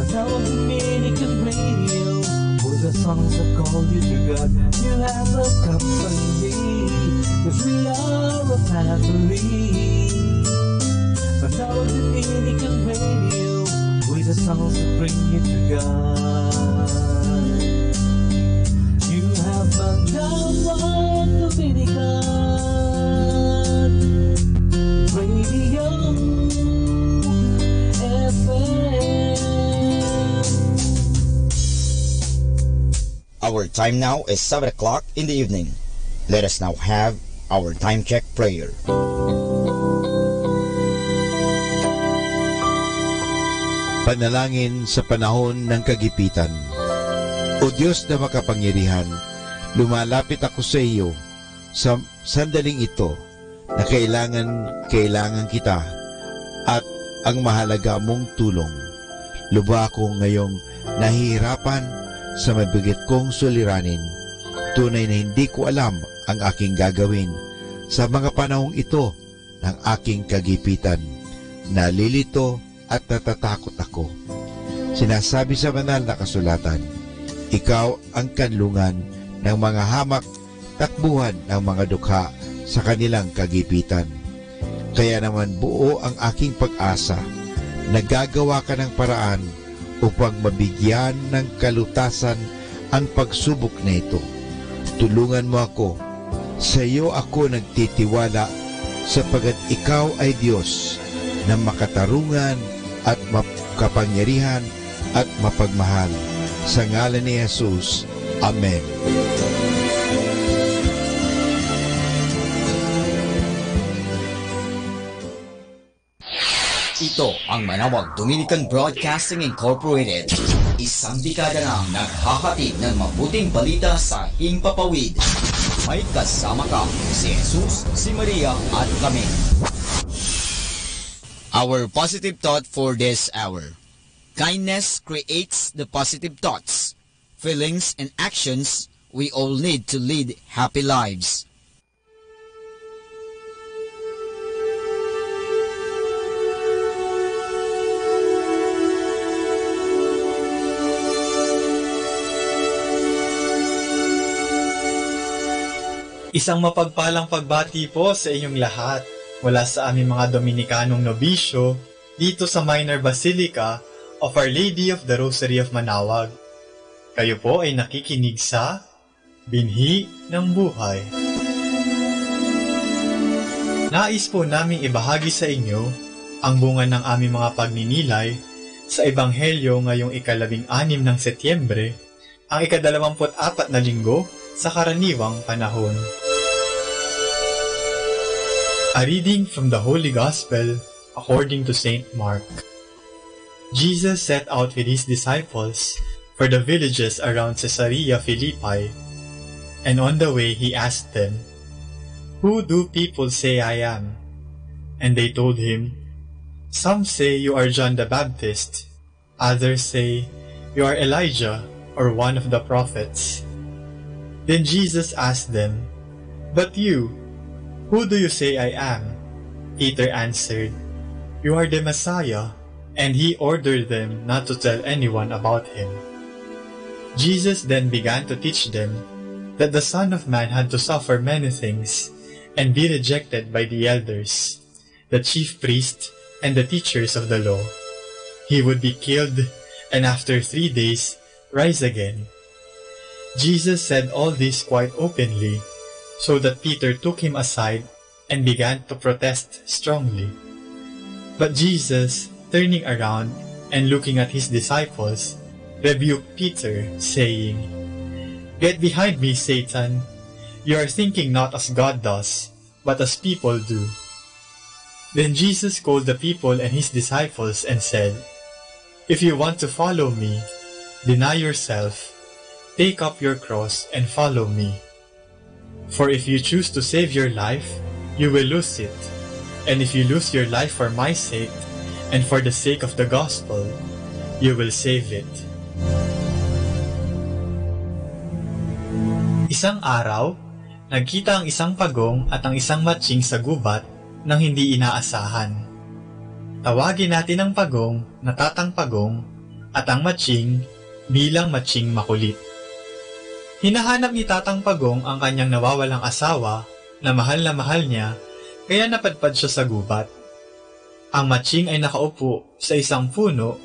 Manaoag Dominican Radio, with the songs that call you to God. You have a company, 'cause we are a family. Manaoag Dominican Radio, with the songs that bring you to God. You have Manaoag Dominican Radio FM.
Our time now is 7 o'clock in the evening. Let us now have our time check prayer.
Panalangin sa panahon ng kagipitan. O Diyos na makapangyarihan, lumalapit ako sa iyo sa sandaling ito na kailangan kita at ang mahalaga mong tulong. Lubha ako ngayong nahihirapan sa mabigat kong suliranin. Tunay na hindi ko alam ang aking gagawin sa mga panahong ito ng aking kagipitan. Nalilito at natatakot ako. Sinasabi sa banal na kasulatan, ikaw ang kanlungan ng mga hamak, takbuhan ng mga dukha sa kanilang kagipitan. Kaya naman buo ang aking pag-asa na gagawa ka ng paraan upang mabigyan ng kalutasan ang pagsubok na ito. Tulungan mo ako. Sa iyo ako nagtitiwala sapagat ikaw ay Diyos na makatarungan at makapangyarihan at mapagmahal. Sa ngalan ni Jesus. Amen.
Ito ang Manaoag Dominican Broadcasting Incorporated. Isang dekada nang naghahatid ng mabuting balita sa himpapawid. May kasama ka, si Jesus, si Maria at kami. Our positive thought for this hour. Kindness creates the positive thoughts, feelings, and actions we all need to lead happy lives.
Isang mapagpalang pagbati po sa inyong lahat mula sa aming mga Dominikanong nobisyo dito sa Minor Basilica of Our Lady of the Rosary of Manaoag. Kayo po ay nakikinig sa Binhi ng Buhay. Nais po naming ibahagi sa inyo ang bunga ng aming mga pagninilay sa Ebanghelyo ngayong ika-16 ng Setyembre, ang ika-24 na linggo sa karaniwang panahon. A reading from the Holy Gospel according to St. Mark. Jesus set out with his disciples for the villages around Caesarea Philippi, and on the way he asked them, "Who do people say I am?" And they told him, "Some say you are John the Baptist, others say you are Elijah or one of the prophets." Then Jesus asked them, "But you, who do you say I am?" Peter answered, "You are the Messiah." And he ordered them not to tell anyone about him. Jesus then began to teach them that the Son of Man had to suffer many things and be rejected by the elders, the chief priests, and the teachers of the law. He would be killed and after 3 days rise again. Jesus said all this quite openly, so that Peter took him aside and began to protest strongly. But Jesus, turning around and looking at his disciples, rebuked Peter, saying, "Get behind me, Satan! You are thinking not as God does, but as people do." Then Jesus called the people and his disciples and said, "If you want to follow me, deny yourself, take up your cross and follow me. For if you choose to save your life, you will lose it. And if you lose your life for my sake, and for the sake of the gospel, you will save it." Isang araw, nagkita ang isang pagong at ang isang matsing sa gubat nang hindi inaasahan. Tawagin natin ang pagong na Tatang Pagong at ang matsing bilang matsing makulit. Hinahanap ni Tatang Pagong ang kanyang nawawalang asawa na mahal niya, kaya napadpad siya sa gubat. Ang matsing ay nakaupo sa isang puno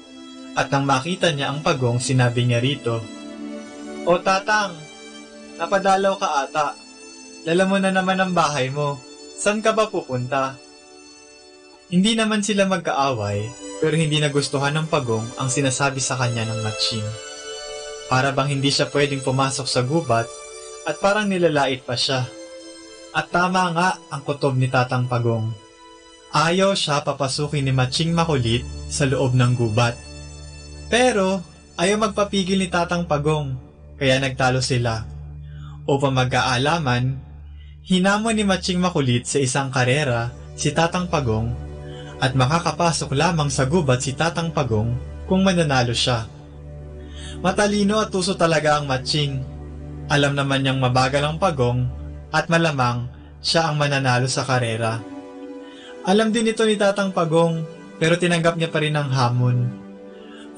at nang makita niya ang pagong, sinabi niya rito, "O Tatang, napadalaw ka ata. Dala mo na naman ang bahay mo. Saan ka ba pupunta?" Hindi naman sila magkaaway, pero hindi nagustuhan ng pagong ang sinasabi sa kanya ng matsing. Para bang hindi siya pwedeng pumasok sa gubat at parang nilalait pa siya. At tama nga ang kutob ni Tatang Pagong. Ayaw siya papasukin ni matsing makulit sa loob ng gubat. Pero ayaw magpapigil ni Tatang Pagong, kaya nagtalo sila. Upang magkaalaman, hinamon ni matsing makulit sa isang karera si Tatang Pagong at makakapasok lamang sa gubat si Tatang Pagong kung mananalo siya. Matalino at tuso talaga ang matsing. Alam naman niyang mabagal ang pagong at malamang siya ang mananalo sa karera. Alam din ito ni Tatang Pagong, pero tinanggap niya pa rin ang hamon.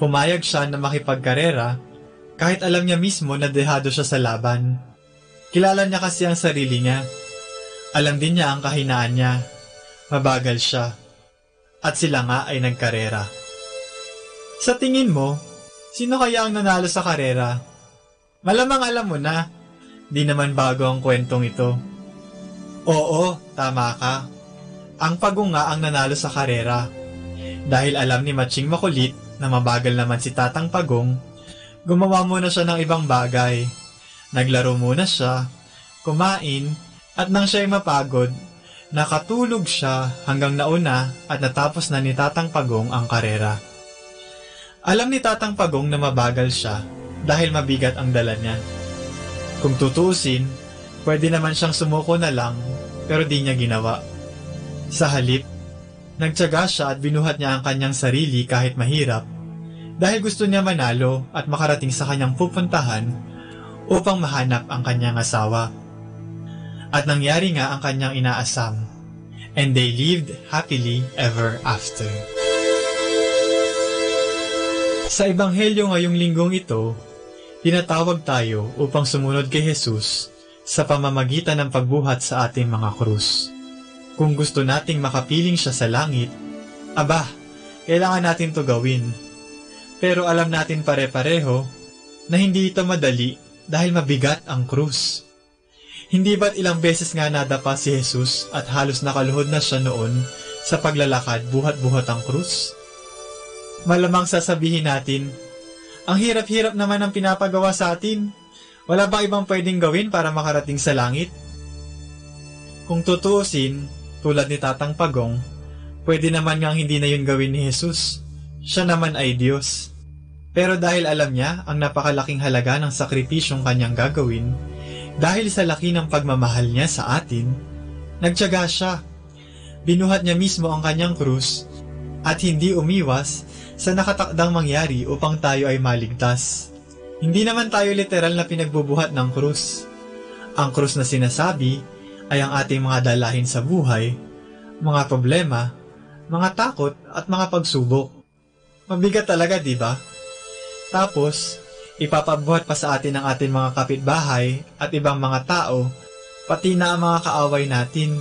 Pumayag siya na makipagkarera kahit alam niya mismo na dehado siya sa laban. Kilala niya kasi ang sarili niya. Alam din niya ang kahinaan niya. Mabagal siya. At sila nga ay nagkarera. Sa tingin mo, sino kaya ang nanalo sa karera? Malamang alam mo na. Di naman bago ang kwentong ito. Oo, tama ka. Ang pagong nga ang nanalo sa karera. Dahil alam ni matsing makulit na mabagal naman si Tatang Pagong, gumawa muna siya ng ibang bagay. Naglaro muna siya, kumain, at nang siya'y mapagod, nakatulog siya hanggang nauna at natapos na ni Tatang Pagong ang karera. Alam ni Tatang Pagong na mabagal siya dahil mabigat ang dala niya. Kung tutuusin, pwede naman siyang sumuko na lang, pero di niya ginawa. Sa halip, nagtiyaga siya at binuhat niya ang kanyang sarili kahit mahirap dahil gusto niya manalo at makarating sa kanyang pupuntahan upang mahanap ang kanyang asawa. At nangyari nga ang kanyang inaasam, and they lived happily ever after. Sa Ebanghelyo ngayong linggong ito, tinatawag tayo upang sumunod kay Jesus sa pamamagitan ng pagbuhat sa ating mga krus. Kung gusto nating makapiling siya sa langit, aba, kailangan natin to gawin. Pero alam natin pare-pareho na hindi ito madali dahil mabigat ang krus. Hindi ba't ilang beses nga nadapa si Jesus at halos nakaluhod na siya noon sa paglalakad buhat-buhat ang krus? Malamang sasabihin natin, ang hirap-hirap naman ang pinapagawa sa atin. Wala ba ibang pwedeng gawin para makarating sa langit? Kung tutuusin, tulad ni Tatang Pagong, pwede naman ngang hindi na yun gawin ni Jesus. Siya naman ay Diyos. Pero dahil alam niya ang napakalaking halaga ng sakripisyong kanyang gagawin, dahil sa laki ng pagmamahal niya sa atin, nagtiyaga siya. Binuhat niya mismo ang kanyang krus at hindi umiwas sa nakatakdang mangyari upang tayo ay maligtas. Hindi naman tayo literal na pinagbubuhat ng krus. Ang krus na sinasabi ay ang ating mga dalahin sa buhay, mga problema, mga takot at mga pagsubok. Mabigat talaga, di ba? Tapos, ipapabuhat pa sa atin ang ating mga kapitbahay at ibang mga tao, pati na ang mga kaaway natin.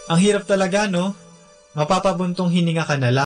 Ang hirap talaga, no? Mapapabuntong hininga ka na lang.